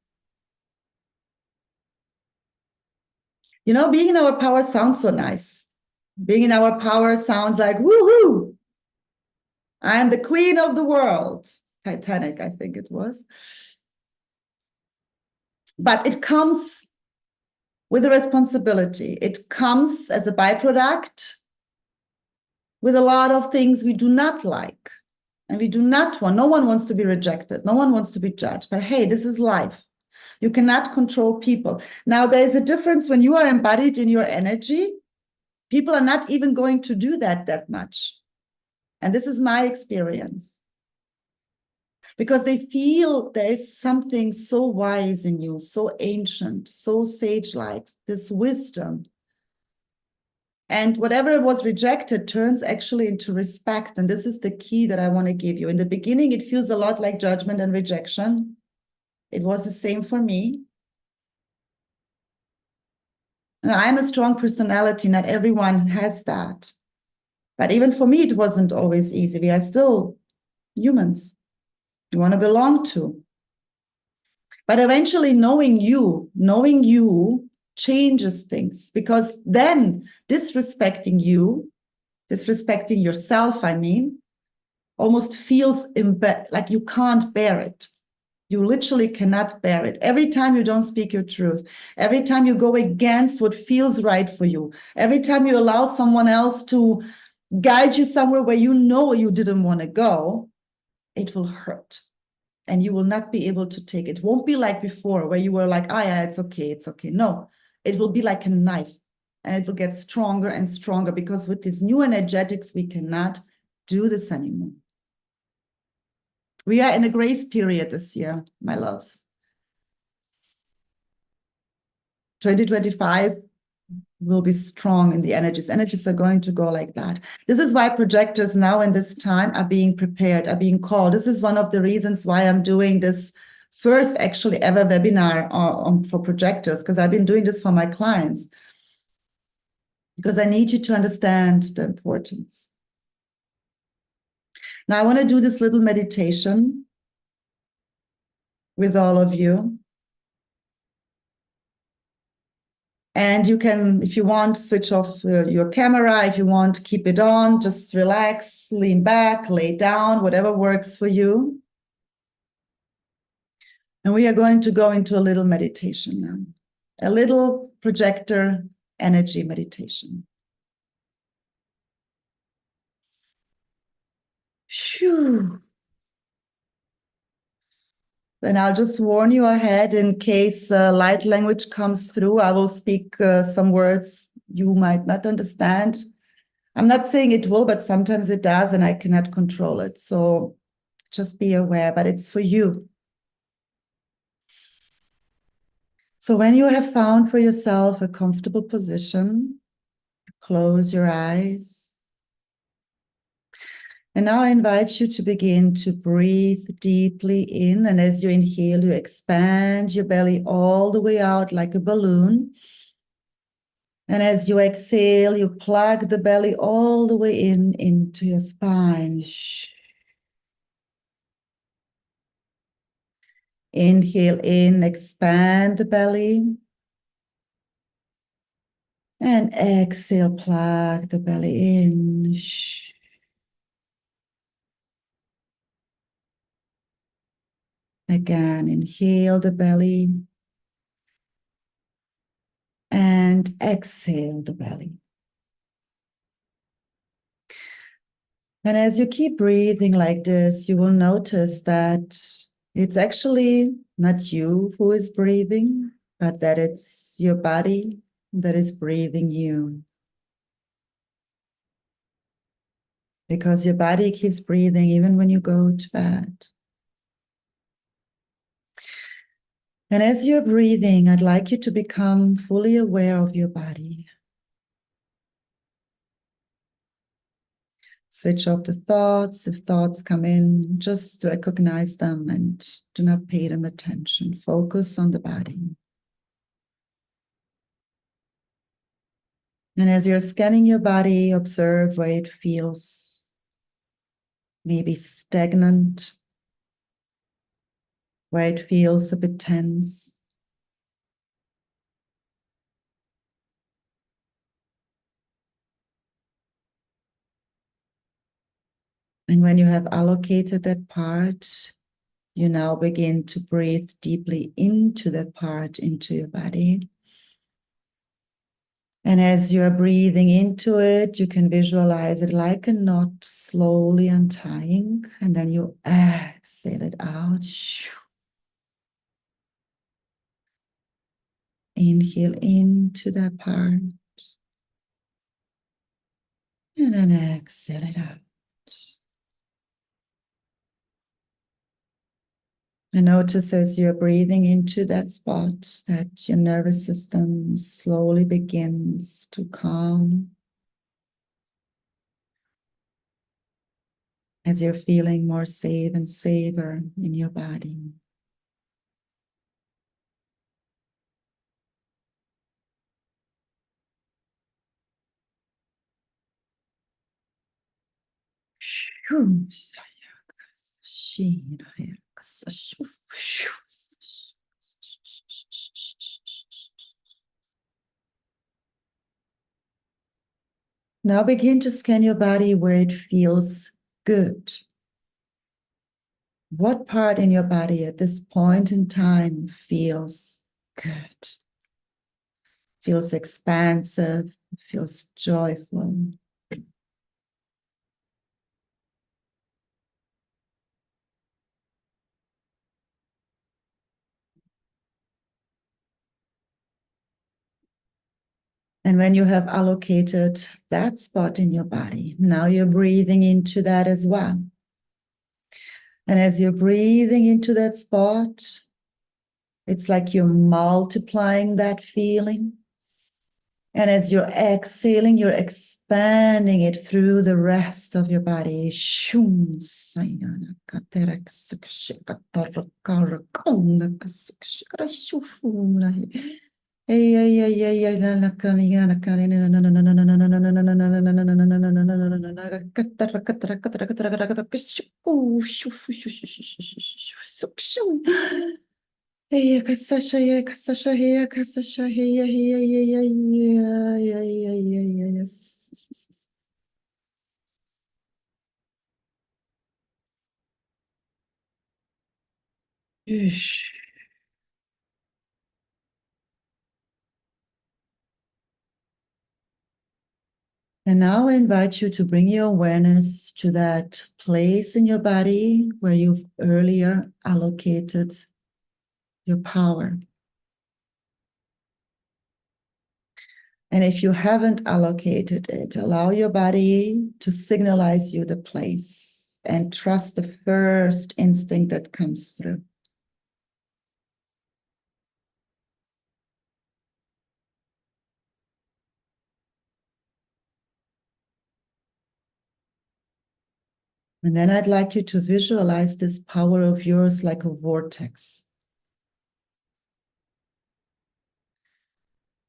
You know, being in our power sounds so nice. Being in our power sounds like, woohoo! I am the queen of the world. Titanic, I think it was. But it comes with a responsibility. It comes as a byproduct with a lot of things we do not like. And we do not want, no one wants to be rejected. No one wants to be judged. But hey, this is life. You cannot control people. Now, there is a difference when you are embodied in your energy. People are not even going to do that much. And this is my experience. Because they feel there is something so wise in you, so ancient, so sage-like, this wisdom. And whatever was rejected turns actually into respect. And this is the key that I want to give you. In the beginning, it feels a lot like judgment and rejection. It was the same for me. Now, I'm a strong personality. Not everyone has that. But even for me, it wasn't always easy. We are still humans you want to belong to. But eventually knowing you changes things, because then disrespecting yourself, I mean, almost feels like you can't bear it. You literally cannot bear it. Every time you don't speak your truth, every time you go against what feels right for you, every time you allow someone else to guide you somewhere where you know you didn't want to go, it will hurt. And you will not be able to take it. It won't be like before where you were like, oh yeah, it's okay, it's okay. No, it will be like a knife, and it will get stronger and stronger, because with these new energetics, we cannot do this anymore. We are in a grace period this year, my loves. 2025 will be strong in the energies. Energies are going to go like that. This is why projectors now in this time are being prepared, are being called. This is one of the reasons why I'm doing this first actually ever webinar for projectors, because I've been doing this for my clients, because I need you to understand the importance. Now I want to do this little meditation with all of you. And you can, if you want, switch off your camera. If you want, keep it on. Just relax, lean back, lay down, whatever works for you. And we are going to go into a little meditation now. A little projector energy meditation. Phew. And I'll just warn you ahead in case light language comes through. I will speak some words you might not understand. I'm not saying it will, but sometimes it does, and I cannot control it. So just be aware, but it's for you. So when you have found for yourself a comfortable position, close your eyes. And now I invite you to begin to breathe deeply in. And as you inhale, you expand your belly all the way out like a balloon. And as you exhale, you plug the belly all the way in into your spine. Inhale in, expand the belly. And exhale, plug the belly in. Again, inhale the belly. And exhale the belly. And as you keep breathing like this, you will notice that it's actually not you who is breathing, but that it's your body that is breathing you. Because your body keeps breathing even when you go to bed. And as you're breathing, I'd like you to become fully aware of your body. Switch off the thoughts. If thoughts come in, just recognize them and do not pay them attention. Focus on the body. And as you're scanning your body, observe where it feels maybe stagnant, where it feels a bit tense. And when you have allocated that part, you now begin to breathe deeply into that part, into your body. And as you're breathing into it, you can visualize it like a knot slowly untying, and then you exhale it out. Inhale into that part, and then exhale it out. And notice as you're breathing into that spot that your nervous system slowly begins to calm. As you're feeling more safe and safer in your body. Now begin to scan your body where it feels good. What part in your body at this point in time feels good? Feels expansive, feels joyful. And when you have allocated that spot in your body, now you're breathing into that as well. And as you're breathing into that spot, it's like you're multiplying that feeling. And as you're exhaling, you're expanding it through the rest of your body. Hey, kasasha, yeah, kasasha, yeah, kasasha, yeah, yeah, yeah, yeah, yeah, yeah, yeah, yeah, yes. And now I invite you to bring your awareness to that place in your body where you've earlier allocated your power. And if you haven't allocated it, allow your body to signalize you the place and trust the first instinct that comes through. And then I'd like you to visualize this power of yours like a vortex.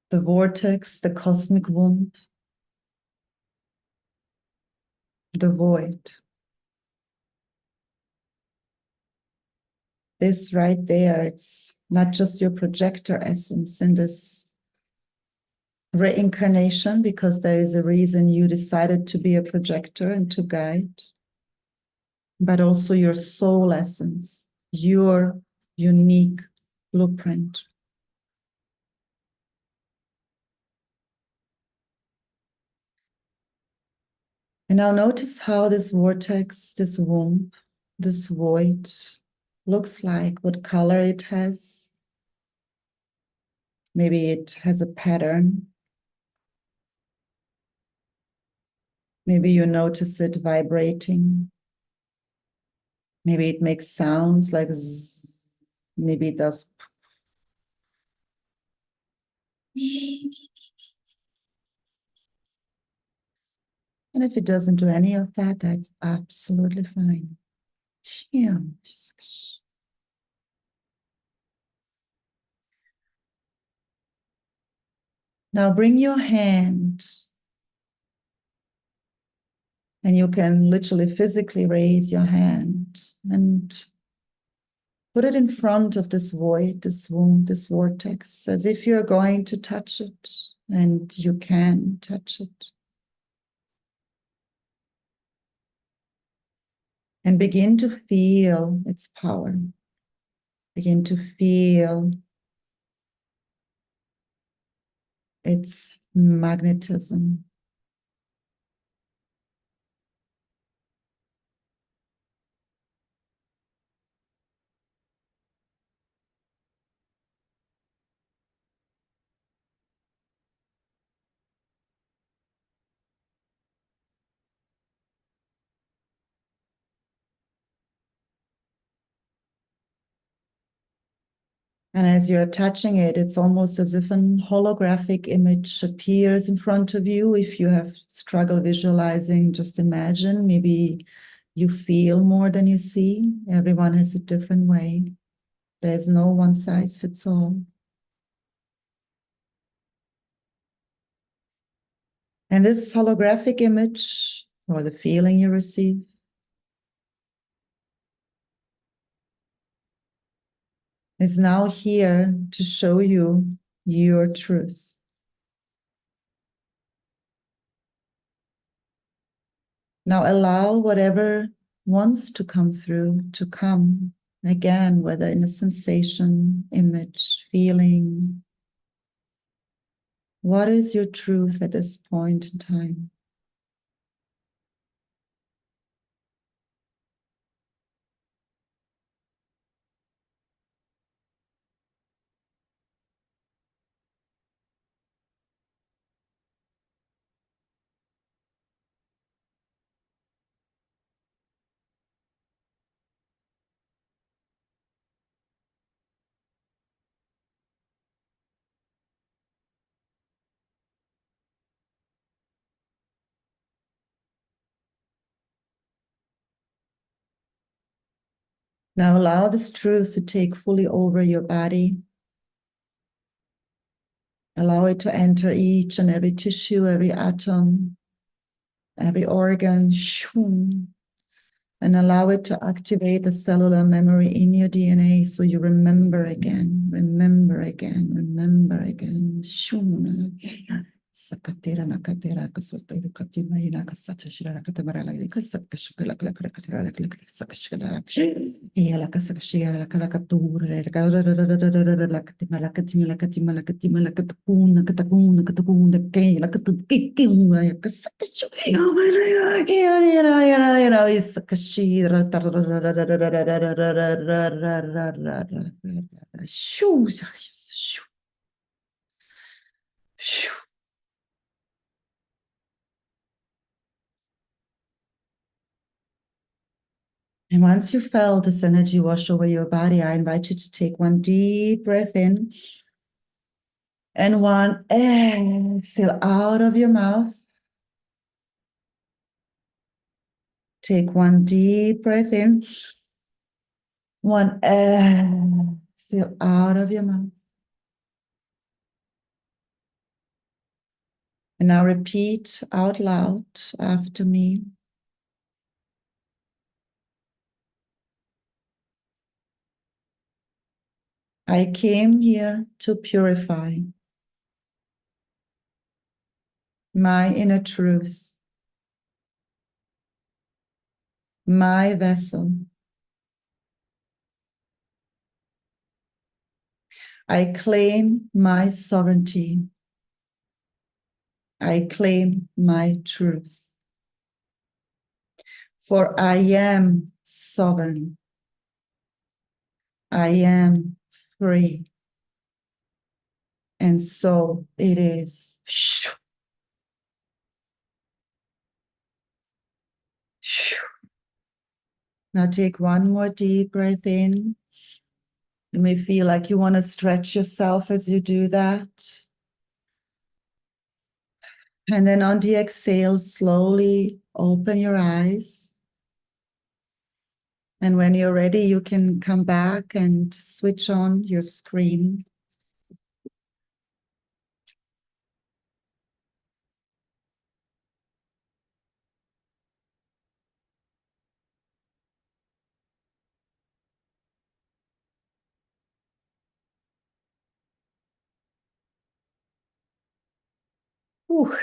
The vortex, the cosmic womb, the void. This right there, it's not just your projector essence in this reincarnation, because there is a reason you decided to be a projector and to guide, but also your soul essence, your unique blueprint. And now notice how this vortex, this womb, this void looks like, what color it has. Maybe it has a pattern. Maybe you notice it vibrating. Maybe it makes sounds like zzz. Maybe it does. And if it doesn't do any of that, that's absolutely fine. Yeah. Now bring your hand, and you can literally physically raise your hand and put it in front of this void, this womb, this vortex, as if you're going to touch it, and you can touch it. And begin to feel its power. Begin to feel its magnetism. And as you're touching it, it's almost as if a holographic image appears in front of you. If you have struggle visualizing, just imagine. Maybe you feel more than you see. Everyone has a different way. There's no one size fits all. And this holographic image, or the feeling you receive, is now here to show you your truth. Now allow whatever wants to come through to come again, whether in a sensation, image, feeling. What is your truth at this point in time? Now allow this truth to take fully over your body. Allow it to enter each and every tissue, every atom, every organ, and allow it to activate the cellular memory in your DNA so you remember again, remember again, remember again. Sakatera nakatera kasotero katima ina kasata shira katamara la kasakashkala sakashkala ela kasakashia kalakatura la katima la katima la katima la katima la katakuna katakuna katakuna ke la katukikuna kasakashu ya sakashira shoo shoo. And once you felt this energy wash over your body, I invite you to take one deep breath in and one exhale out of your mouth. Take one deep breath in, one exhale out of your mouth. And now repeat out loud after me. I came here to purify my inner truth, my vessel. I claim my sovereignty. I claim my truth. For I am sovereign. I am free. And so it is. Now take one more deep breath in. You may feel like you want to stretch yourself as you do that. And then on the exhale, slowly open your eyes. And when you're ready, you can come back and switch on your screen. Whew.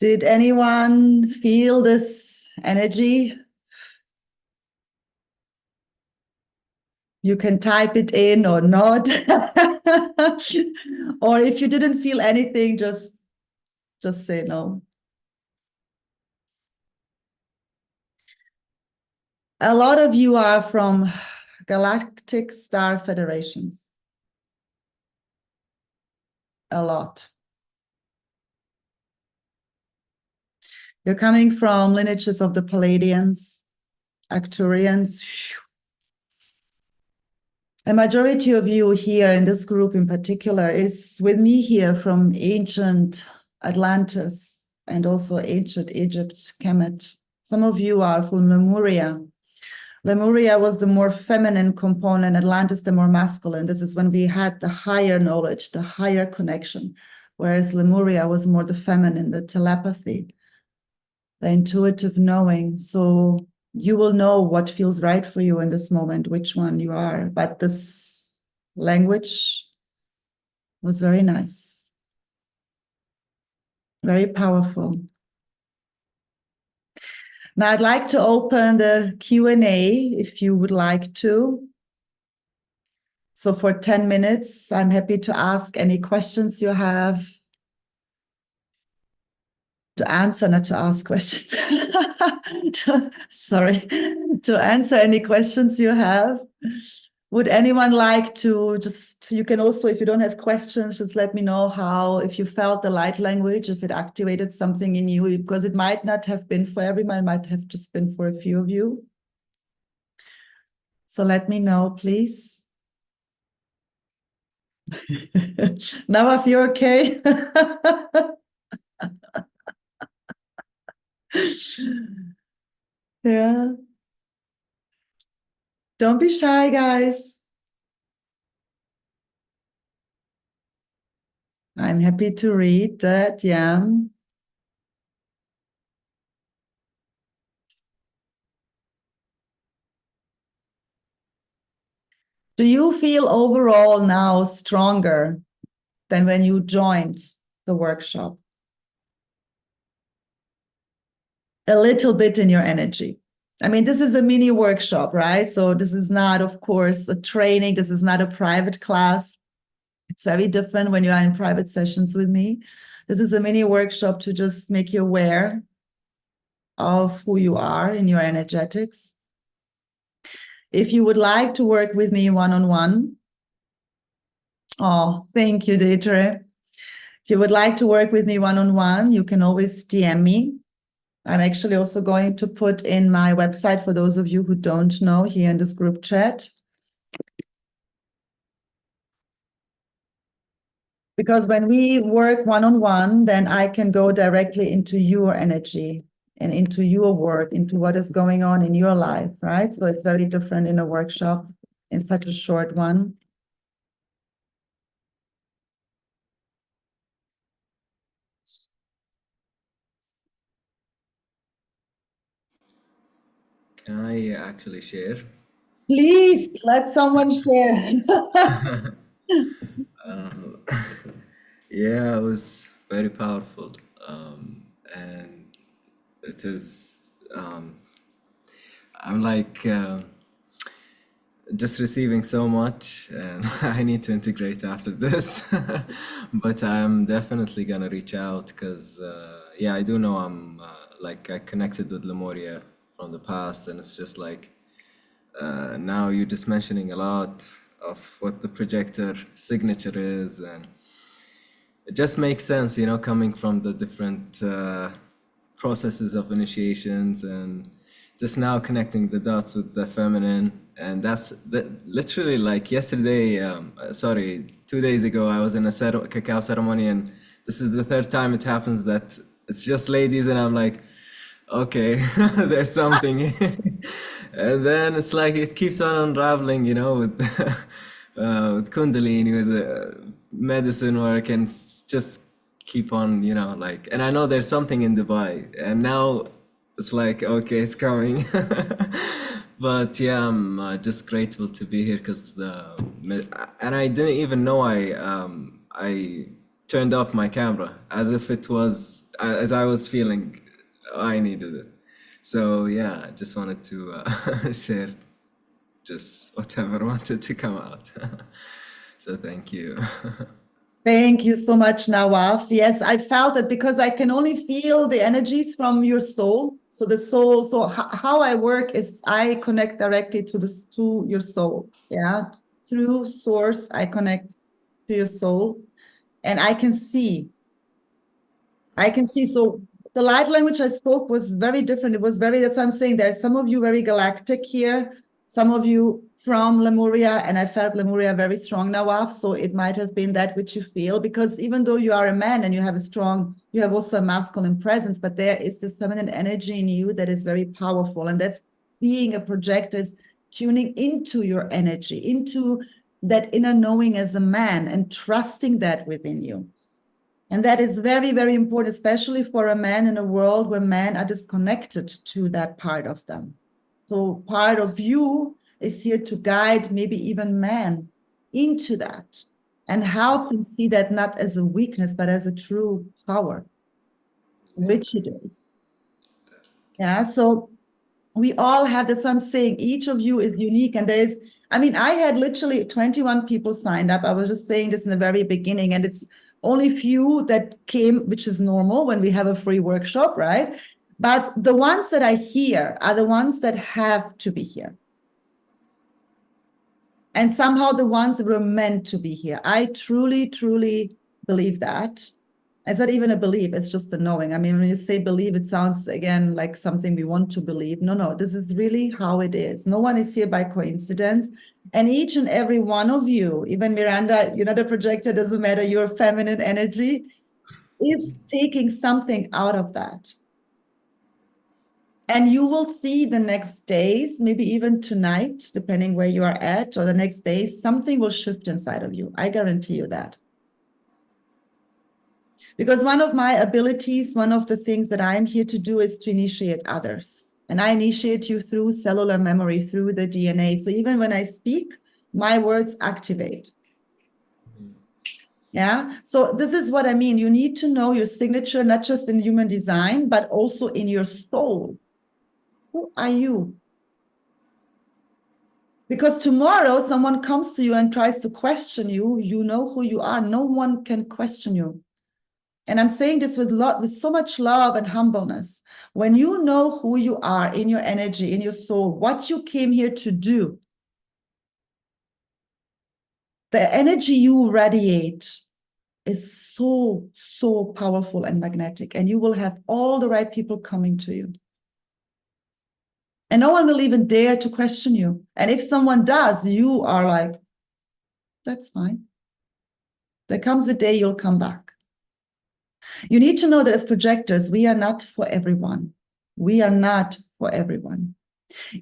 Did anyone feel this energy? You can type it in or not. Or if you didn't feel anything, just say no. A lot of you are from galactic star federations. A lot. You're coming from lineages of the Palladians, Arcturians. A majority of you here in this group in particular is with me here from ancient Atlantis and also ancient Egypt, Kemet. Some of you are from Lemuria. Lemuria was the more feminine component, Atlantis the more masculine. This is when we had the higher knowledge, the higher connection, whereas Lemuria was more the feminine, the telepathy, the intuitive knowing. So you will know what feels right for you in this moment, which one you are. But this language was very nice, very powerful. Now I'd like to open the Q&A if you would like to. So for 10 minutes, I'm happy to ask any questions you have. To answer, not to ask questions. To answer any questions you have. Would anyone like to you can also, if you don't have questions, just let me know how, if you felt the light language, if it activated something in you, because it might not have been for everyone, it might have just been for a few of you. So let me know, please. Now if you're okay. Yeah. Don't be shy, guys. I'm happy to read that, yeah. Do you feel overall now stronger than when you joined the workshop? A little bit in your energy. I mean, this is a mini workshop, right? So this is not, of course, a training. This is not a private class. It's very different when you are in private sessions with me. This is a mini workshop to just make you aware of who you are in your energetics. If you would like to work with me one-on-one, oh, thank you, Deirdre. If you would like to work with me one-on-one, you can always DM me. I'm actually also going to put in my website for those of you who don't know here in this group chat. Because when we work one-on-one, then I can go directly into your energy and into your work, into what is going on in your life, right? So it's very different in a workshop, in such a short one. Can I actually share? Please let someone share. Um, yeah, it was very powerful. And it is, I'm like just receiving so much, and I need to integrate after this. But I'm definitely gonna reach out because, yeah, I do know I'm like I connected with Lemuria from the past, and it's just like now you're just mentioning a lot of what the projector signature is, and it just makes sense, you know, coming from the different processes of initiations and just now connecting the dots with the feminine. And that's that literally like yesterday, sorry, 2 days ago, I was in a cacao ceremony, and this is the third time it happens that it's just ladies, and I'm like, okay, there's something here. And then it's like it keeps on unraveling, you know, with with Kundalini, with medicine work, and just keep on, you know, like. And I know there's something in Dubai, and now it's like, okay, it's coming. But yeah, I'm just grateful to be here because and I didn't even know I turned off my camera as if it was as I was feeling I needed it. So yeah, I just wanted to share just whatever wanted to come out. So thank you. Thank you so much, Nawaf. Yes, I felt it because I can only feel the energies from your soul. So the soul, so how I work is I connect directly to your soul. Yeah. Through source, I connect to your soul and I can see. I can see. So the light language I spoke was very different. It was very, that's what I'm saying. There's some of you very galactic here, some of you from Lemuria, and I felt Lemuria very strong, Nawaf. So it might have been that which you feel, because even though you are a man and you have a strong, you have also a masculine presence, but there is this feminine energy in you that is very powerful. And that's being a projector, is tuning into your energy, into that inner knowing as a man and trusting that within you. And that is very, very important, especially for a man in a world where men are disconnected to that part of them. So part of you is here to guide maybe even men into that and help them see that not as a weakness, but as a true power, which it is. Yeah. So we all have, that's what I'm saying. Each of you is unique. And there is, I mean, I had literally 21 people signed up. I was just saying this in the very beginning, and it's only few that came, which is normal when we have a free workshop, right? But the ones that I hear are the ones that have to be here. And somehow the ones that were meant to be here. I truly, truly believe that. It's not even a belief, it's just a knowing. I mean, when you say believe, it sounds again like something we want to believe. No, no, this is really how it is. No one is here by coincidence. And each and every one of you, even Miranda, you're not a projector, doesn't matter, your feminine energy is taking something out of that. And you will see the next days, maybe even tonight, depending where you are at, or the next days, something will shift inside of you. I guarantee you that. Because one of my abilities, one of the things that I'm here to do is to initiate others. And I initiate you through cellular memory, through the DNA. So even when I speak, my words activate. Yeah. So this is what I mean. You need to know your signature, not just in human design, but also in your soul. Who are you? Because tomorrow someone comes to you and tries to question you, you know who you are. No one can question you. And I'm saying this with so much love and humbleness. When you know who you are in your energy, in your soul, what you came here to do, the energy you radiate is so, so powerful and magnetic, and you will have all the right people coming to you. And no one will even dare to question you. And if someone does, you are like, that's fine. There comes a day you'll come back. You need to know that as projectors, we are not for everyone. We are not for everyone.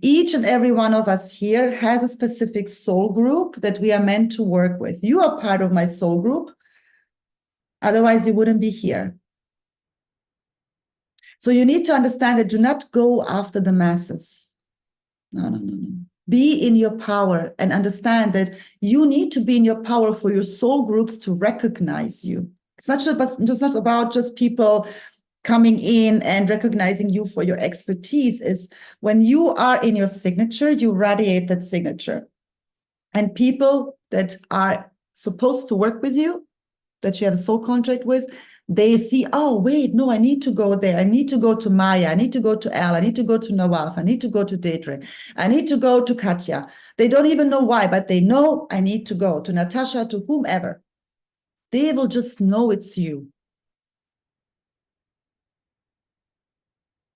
Each and every one of us here has a specific soul group that we are meant to work with. You are part of my soul group. Otherwise, you wouldn't be here. So you need to understand that do not go after the masses. No, no, no, no. Be in your power and understand that you need to be in your power for your soul groups to recognize you. It's not just about just people coming in and recognizing you for your expertise. Is when you are in your signature, you radiate that signature. And people that are supposed to work with you, that you have a soul contract with, they see, oh, wait, no, I need to go there. I need to go to Maya. I need to go to Elle. I need to go to Nawaf. I need to go to Deidre. I need to go to Katya. They don't even know why, but they know I need to go to Natasha, to whomever. They will just know it's you.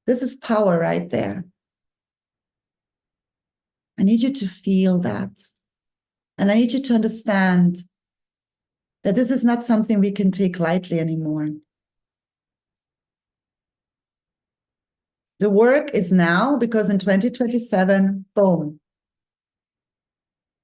This is power right there. I need you to feel that. And I need you to understand that this is not something we can take lightly anymore. The work is now, because in 2027, boom.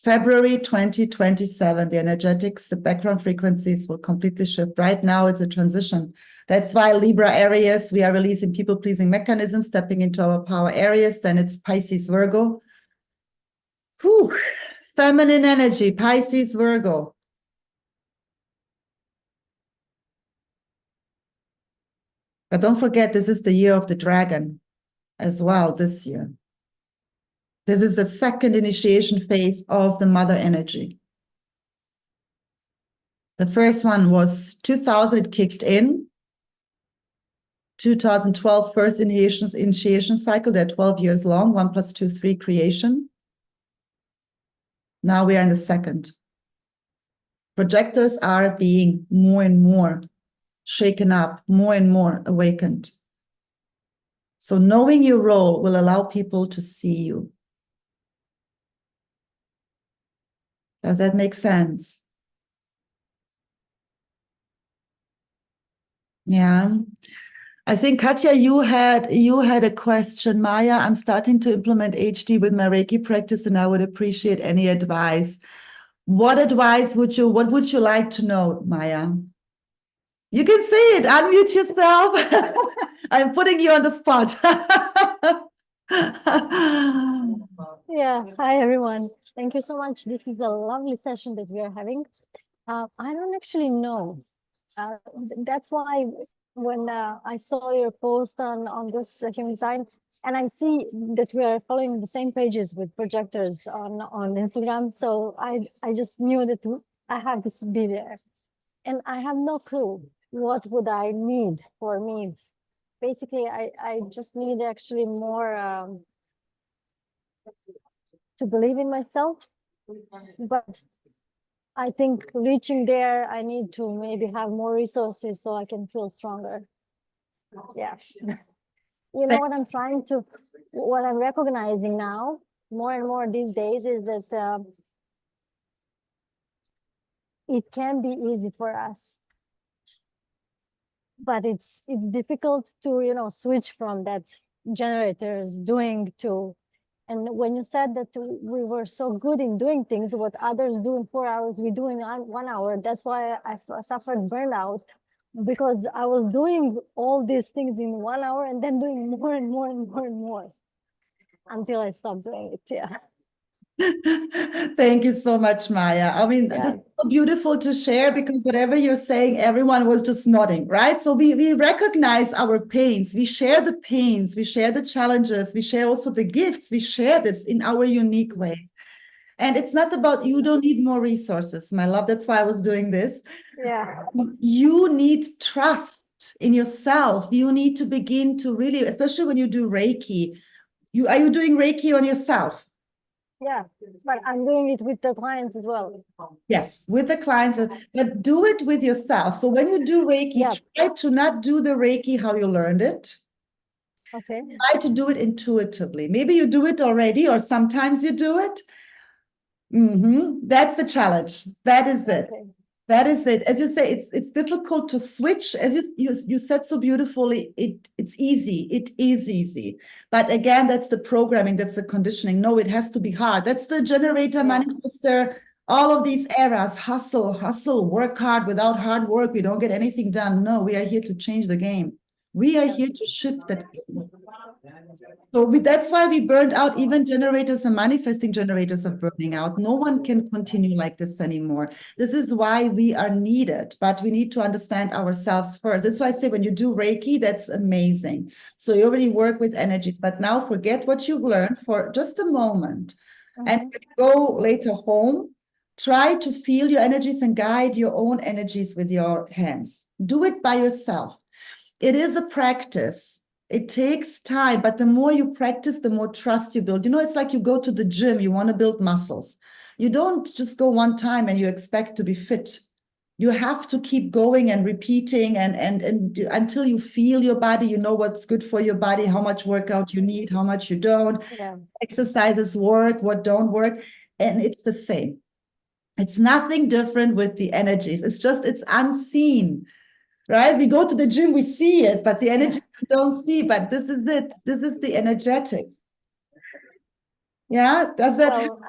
February 2027, the energetics, the background frequencies will completely shift. Right now, it's a transition. That's why Libra Aries, we are releasing people-pleasing mechanisms, stepping into our power areas. Then it's Pisces, Virgo. Whew. Feminine energy, Pisces, Virgo. But don't forget, this is the year of the dragon as well this year. This is the second initiation phase of the mother energy. The first one was 2000, it kicked in. 2012, first initiation cycle, they're 12 years long, 1 + 2, 3 creation. Now we are in the second. Projectors are being more and more shaken up, more and more awakened. So knowing your role will allow people to see you. Does that make sense? Yeah. I think, Katya, you had a question. Maya, I'm starting to implement HD with my Reiki practice, and I would appreciate any advice. What would you like to know, Maya? You can say it, unmute yourself. I'm putting you on the spot. Yeah, hi everyone. Thank you so much. This is a lovely session that we are having. I don't actually know. That's why when I saw your post on this human design, and I see that we are following the same pages with projectors on Instagram, so I just knew that I have to be there, and I have no clue what would I need for me. Basically, I just need actually more to believe in myself, but I think reaching there, I need to maybe have more resources so I can feel stronger. Yeah. You know what I'm recognizing now more and more these days is that it can be easy for us, but it's difficult to switch from that generators doing to. And when you said that we were so good in doing things, what others do in 4 hours, we do in 1 hour. That's why I suffered burnout, because I was doing all these things in 1 hour and then doing more and more and more and more until I stopped doing it. Yeah. Thank you so much, Maya. I mean, Yeah. this is so beautiful to share, because whatever you're saying, everyone was just nodding, right? So we recognize our pains. We share the pains. We share the challenges. We share also the gifts. We share this in our unique way. And it's not about, you don't need more resources, my love. That's why I was doing this. Yeah. You need trust in yourself. You need to begin to really, especially when you do Reiki, are you doing Reiki on yourself? Yeah, but I'm doing it with the clients as well. Yes, with the clients, but do it with yourself. So when you do Reiki, Yeah. try to not do the Reiki how you learned it. Okay. Try to do it intuitively. Maybe you do it already, or sometimes you do it. That's the challenge. That is it. Okay. That is it. As you say, it's difficult to switch. As you said so beautifully, it's easy. It is easy. But again, that's the programming, that's the conditioning. No, it has to be hard. That's the generator, manifester, all of these eras, hustle, work hard. Without hard work, we don't get anything done. No, we are here to change the game. We are here to shift that game. So that's why we burned out. Even generators and manifesting generators are burning out. No one can continue like this anymore. This is why we are needed, but we need to understand ourselves first. That's why I say when you do Reiki, that's amazing. So you already work with energies, but now forget what you've learned for just a moment. And when you go later home, try to feel your energies and guide your own energies with your hands. Do it by yourself. It is a practice. It takes time, but the more you practice, the more trust you build. You know, it's like you go to the gym, you want to build muscles. You don't just go one time and you expect to be fit. You have to keep going and repeating and until you feel your body, you know what's good for your body, how much workout you need, how much you don't. Yeah. Exercises work, what don't work. And it's the same. It's nothing different with the energies. It's just, it's unseen. Right? We go to the gym, we see it, but the energy we don't see. But this is it. This is the energetics. Yeah, does that? Well,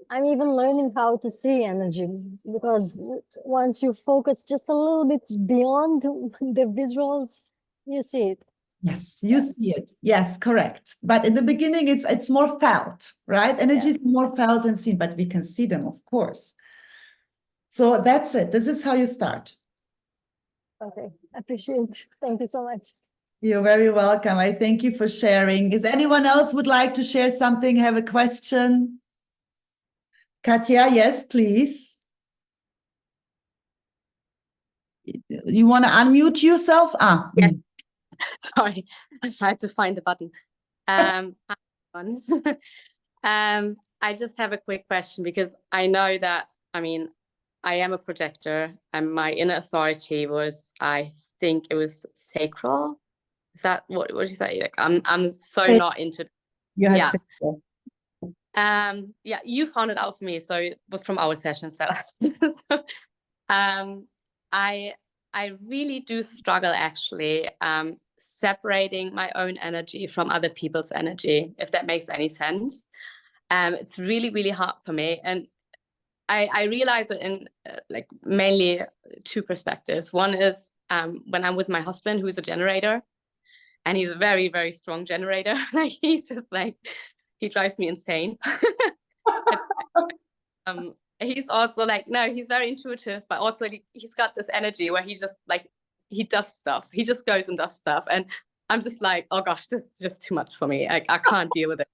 I'm even learning how to see energy, because once you focus just a little bit beyond the visuals, you see it. Yes, you see it. Yes, correct. But in the beginning, it's more felt, right? Energy is more felt and seen, but we can see them, of course. So that's it. This is how you start. Okay, appreciate. Thank you so much. You're very welcome. I thank you for sharing. Is anyone else would like to share something, have a question? Katja, yes, please. You want to unmute yourself? Yeah. Sorry, I tried to find the button. I just have a quick question, because I know that, I mean, I am a projector, and my inner authority was, I think it was sacral. Is that what you say? Like, I'm so not into. Yeah. Yeah, you found it out for me, so it was from our session. So, I really do struggle, actually, separating my own energy from other people's energy, if that makes any sense. It's really, really hard for me. And I realize it in like mainly two perspectives. One is when I'm with my husband, who's a generator, and he's a very, very strong generator. Like, he's just like, he drives me insane. He's also like, no, he's very intuitive, but also he's got this energy where he's just like, he does stuff. He just goes and does stuff. And I'm just like, oh gosh, this is just too much for me. I can't deal with it.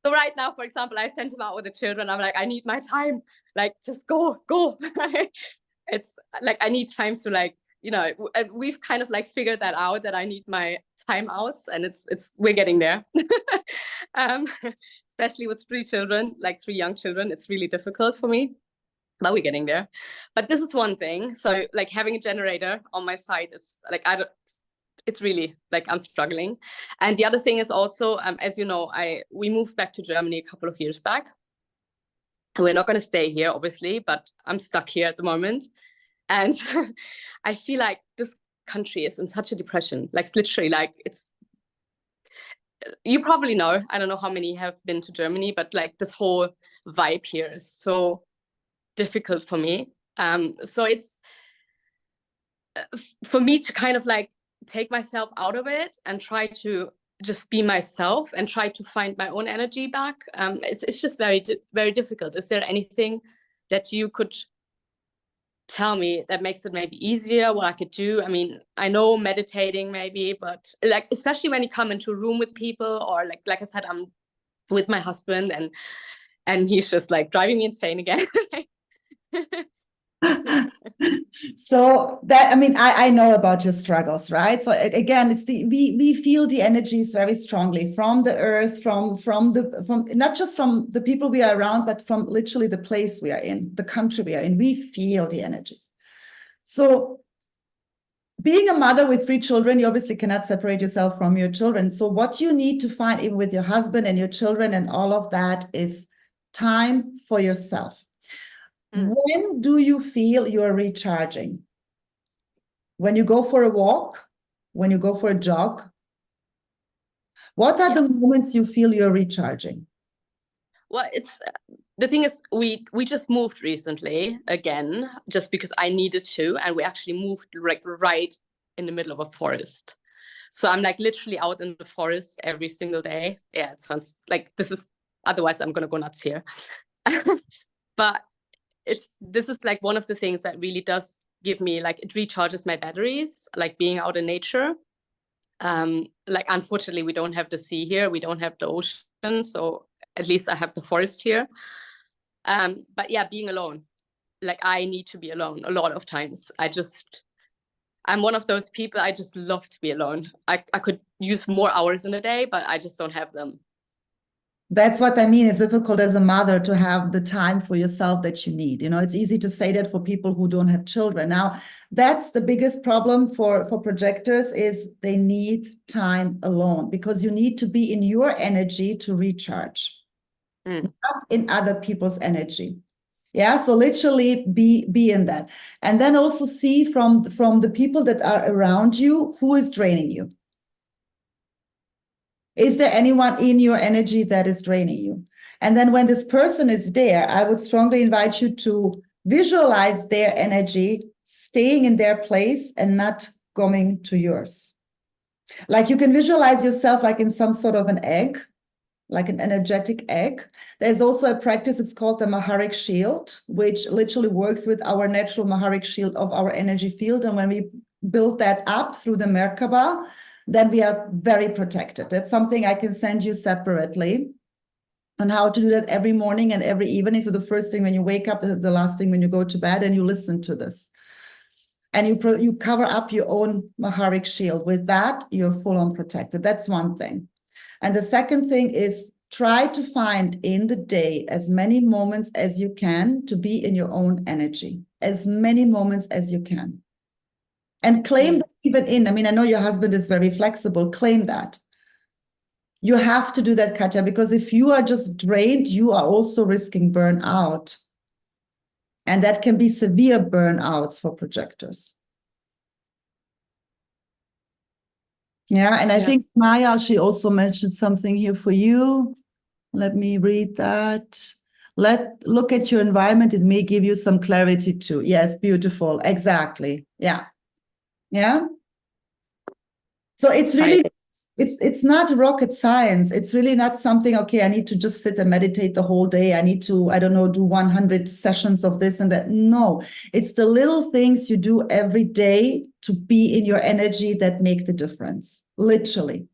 So right now, for example, I sent him out with the children. I'm like, I need my time. Like, just go. It's like, I need time to, like, you know, and we've kind of like figured that out, that I need my timeouts, and we're getting there. Especially with three young children, it's really difficult for me, but we're getting there. But this is one thing. So like, having a generator on my side is like, it's really like, I'm struggling. And the other thing is also, as you know, we moved back to Germany a couple of years back. And we're not going to stay here, obviously, but I'm stuck here at the moment. And I feel like this country is in such a depression. Like, literally, like, you probably know, I don't know how many have been to Germany, but like, this whole vibe here is so difficult for me. So it's for me to kind of like take myself out of it and try to just be myself and try to find my own energy back. It's just very, very difficult. Is there anything that you could tell me that makes it maybe easier, what I could do? I mean, I know meditating maybe, but like, especially when you come into a room with people, or like I said, I'm with my husband, and he's just like driving me insane again. So that, I mean, I know about your struggles, right? So again, it's we feel the energies very strongly from the earth, from not just from the people we are around, but from literally the place we are in, the country we are in. We feel the energies. So being a mother with 3 children, you obviously cannot separate yourself from your children. So what you need to find, even with your husband and your children and all of that, is time for yourself. When do you feel you're recharging? When you go for a walk? When you go for a jog? What are the moments you feel you're recharging? Well, it's the thing is we just moved recently again, just because I needed to, and we actually moved right in the middle of a forest. So I'm like literally out in the forest every single day. Yeah, it sounds like this is, otherwise I'm gonna go nuts here. But this is like one of the things that really does give me, like, it recharges my batteries, like being out in nature. Like, unfortunately, we don't have the sea here, we don't have the ocean, so at least I have the forest here. But yeah, being alone, like, I need to be alone a lot of times. I'm one of those people, I just love to be alone. I could use more hours in a day, but I just don't have them. That's what I mean. It's difficult as a mother to have the time for yourself that you need. You know, it's easy to say that for people who don't have children. Now, that's the biggest problem for projectors, is they need time alone, because you need to be in your energy to recharge, not in other people's energy. Yeah, so literally be in that. And then also see from the people that are around you, who is draining you. Is there anyone in your energy that is draining you? And then when this person is there, I would strongly invite you to visualize their energy staying in their place and not going to yours. Like, you can visualize yourself like in some sort of an egg, like an energetic egg. There's also a practice, it's called the Maharic shield, which literally works with our natural Maharic shield of our energy field. And when we build that up through the Merkaba, then we are very protected. That's something I can send you separately on how to do that every morning and every evening. So the first thing when you wake up, the last thing when you go to bed, and you listen to this. And you cover up your own Maharic shield. With that, you're full on protected. That's one thing. And the second thing is, try to find in the day as many moments as you can to be in your own energy, as many moments as you can. And claim that even in, I mean, I know your husband is very flexible, claim that. You have to do that, Katja, because if you are just drained, you are also risking burnout. And that can be severe burnouts for projectors. Yeah, and I think Maya, she also mentioned something here for you. Let me read that. Look at your environment. It may give you some clarity too. Yes, beautiful. Exactly. Yeah. Yeah. So it's really, it's not rocket science. It's really not something, okay, I need to just sit and meditate the whole day. I need to, I don't know, do 100 sessions of this and that. No, it's the little things you do every day to be in your energy that make the difference, literally.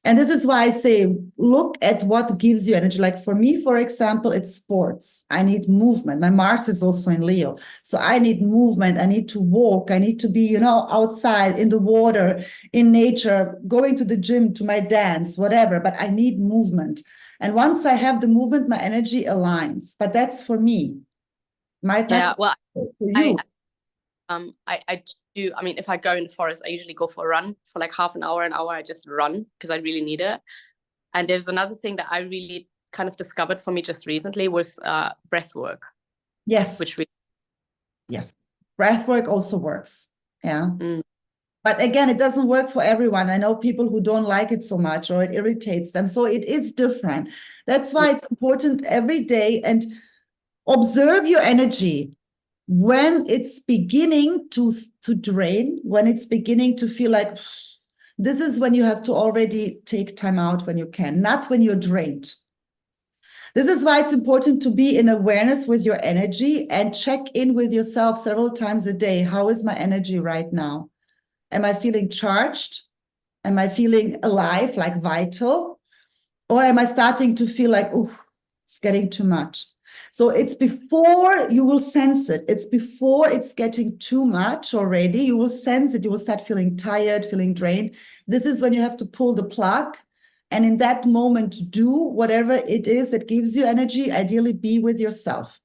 And this is why I say, look at what gives you energy. Like for me, for example, it's sports. I need movement. My Mars is also in Leo. So I need movement. I need to walk. I need to be, you know, outside in the water, in nature, going to the gym, to my dance, whatever. But I need movement. And once I have the movement, my energy aligns. But that's for me. Might not well, for you. I do. I mean, if I go in the forest, I usually go for a run for like half an hour, I just run because I really need it. And there's another thing that I really kind of discovered for me just recently was breath work. Yes. Yes. Breath work also works. Yeah. But again, it doesn't work for everyone. I know people who don't like it so much, or it irritates them. So it is different. That's why it's important every day, and observe your energy. When it's beginning to drain, when it's beginning to feel like, this is when you have to already take time out when you can, not when you're drained. This is why it's important to be in awareness with your energy and check in with yourself several times a day. How is my energy right now? Am I feeling charged? Am I feeling alive, like vital? Or am I starting to feel like, oh, it's getting too much? So it's before you will sense it. It's before it's getting too much already. You will sense it. You will start feeling tired, feeling drained. This is when you have to pull the plug. And in that moment, do whatever it is that gives you energy. Ideally, be with yourself.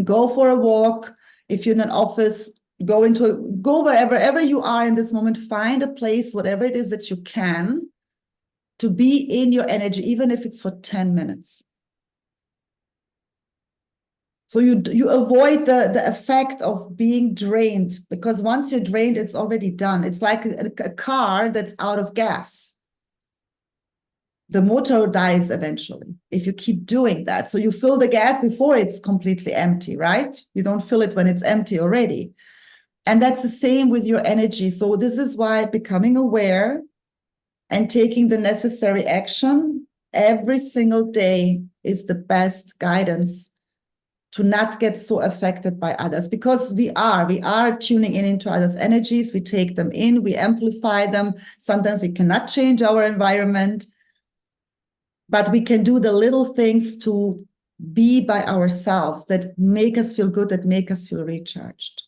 Go for a walk. If you're in an office, go wherever you are in this moment. Find a place, whatever it is that you can, to be in your energy, even if it's for 10 minutes. So you avoid the effect of being drained, because once you're drained, it's already done. It's like a car that's out of gas. The motor dies eventually if you keep doing that. So you fill the gas before it's completely empty, right? You don't fill it when it's empty already. And that's the same with your energy. So this is why becoming aware and taking the necessary action every single day is the best guidance to not get so affected by others, because we are tuning into others' energies. We take them in, we amplify them. Sometimes we cannot change our environment, but we can do the little things to be by ourselves that make us feel good, that make us feel recharged.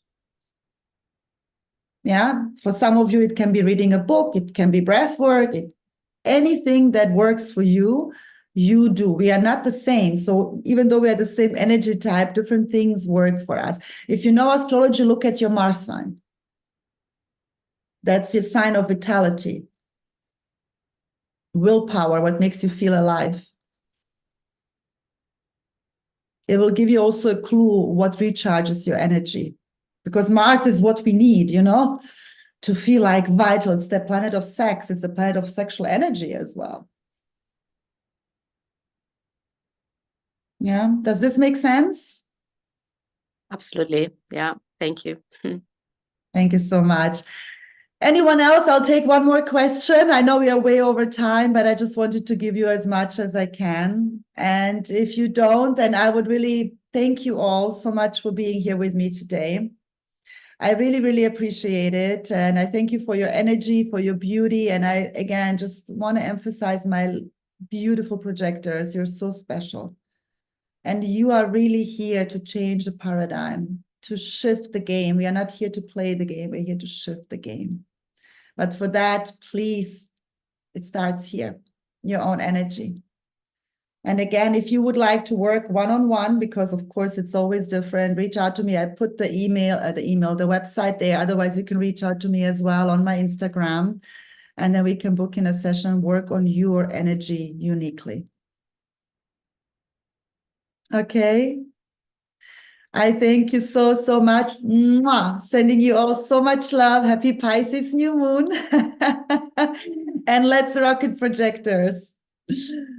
Yeah, for some of you, it can be reading a book, it can be breath work, anything that works for you, you do. We are not the same. So even though we are the same energy type, different things work for us. If you know astrology, look at your Mars sign. That's your sign of vitality. Willpower, what makes you feel alive. It will give you also a clue what recharges your energy. Because Mars is what we need, to feel like vital. It's the planet of sex. It's the planet of sexual energy as well. Yeah. Does this make sense? Absolutely. Yeah. Thank you. Thank you so much. Anyone else? I'll take one more question. I know we are way over time, but I just wanted to give you as much as I can. And if you don't, then I would really thank you all so much for being here with me today. I really, really appreciate it. And I thank you for your energy, for your beauty. And I, again, just want to emphasize my beautiful projectors. You're so special. And you are really here to change the paradigm, to shift the game. We are not here to play the game. We're here to shift the game. But for that, please, it starts here, your own energy. And again, if you would like to work one-on-one, because of course it's always different, reach out to me. I put the website there. Otherwise, you can reach out to me as well on my Instagram. And then we can book in a session, work on your energy uniquely. Okay. I thank you so, so much. Mwah. Sending you all so much love. Happy Pisces new moon. And let's rock it, projectors.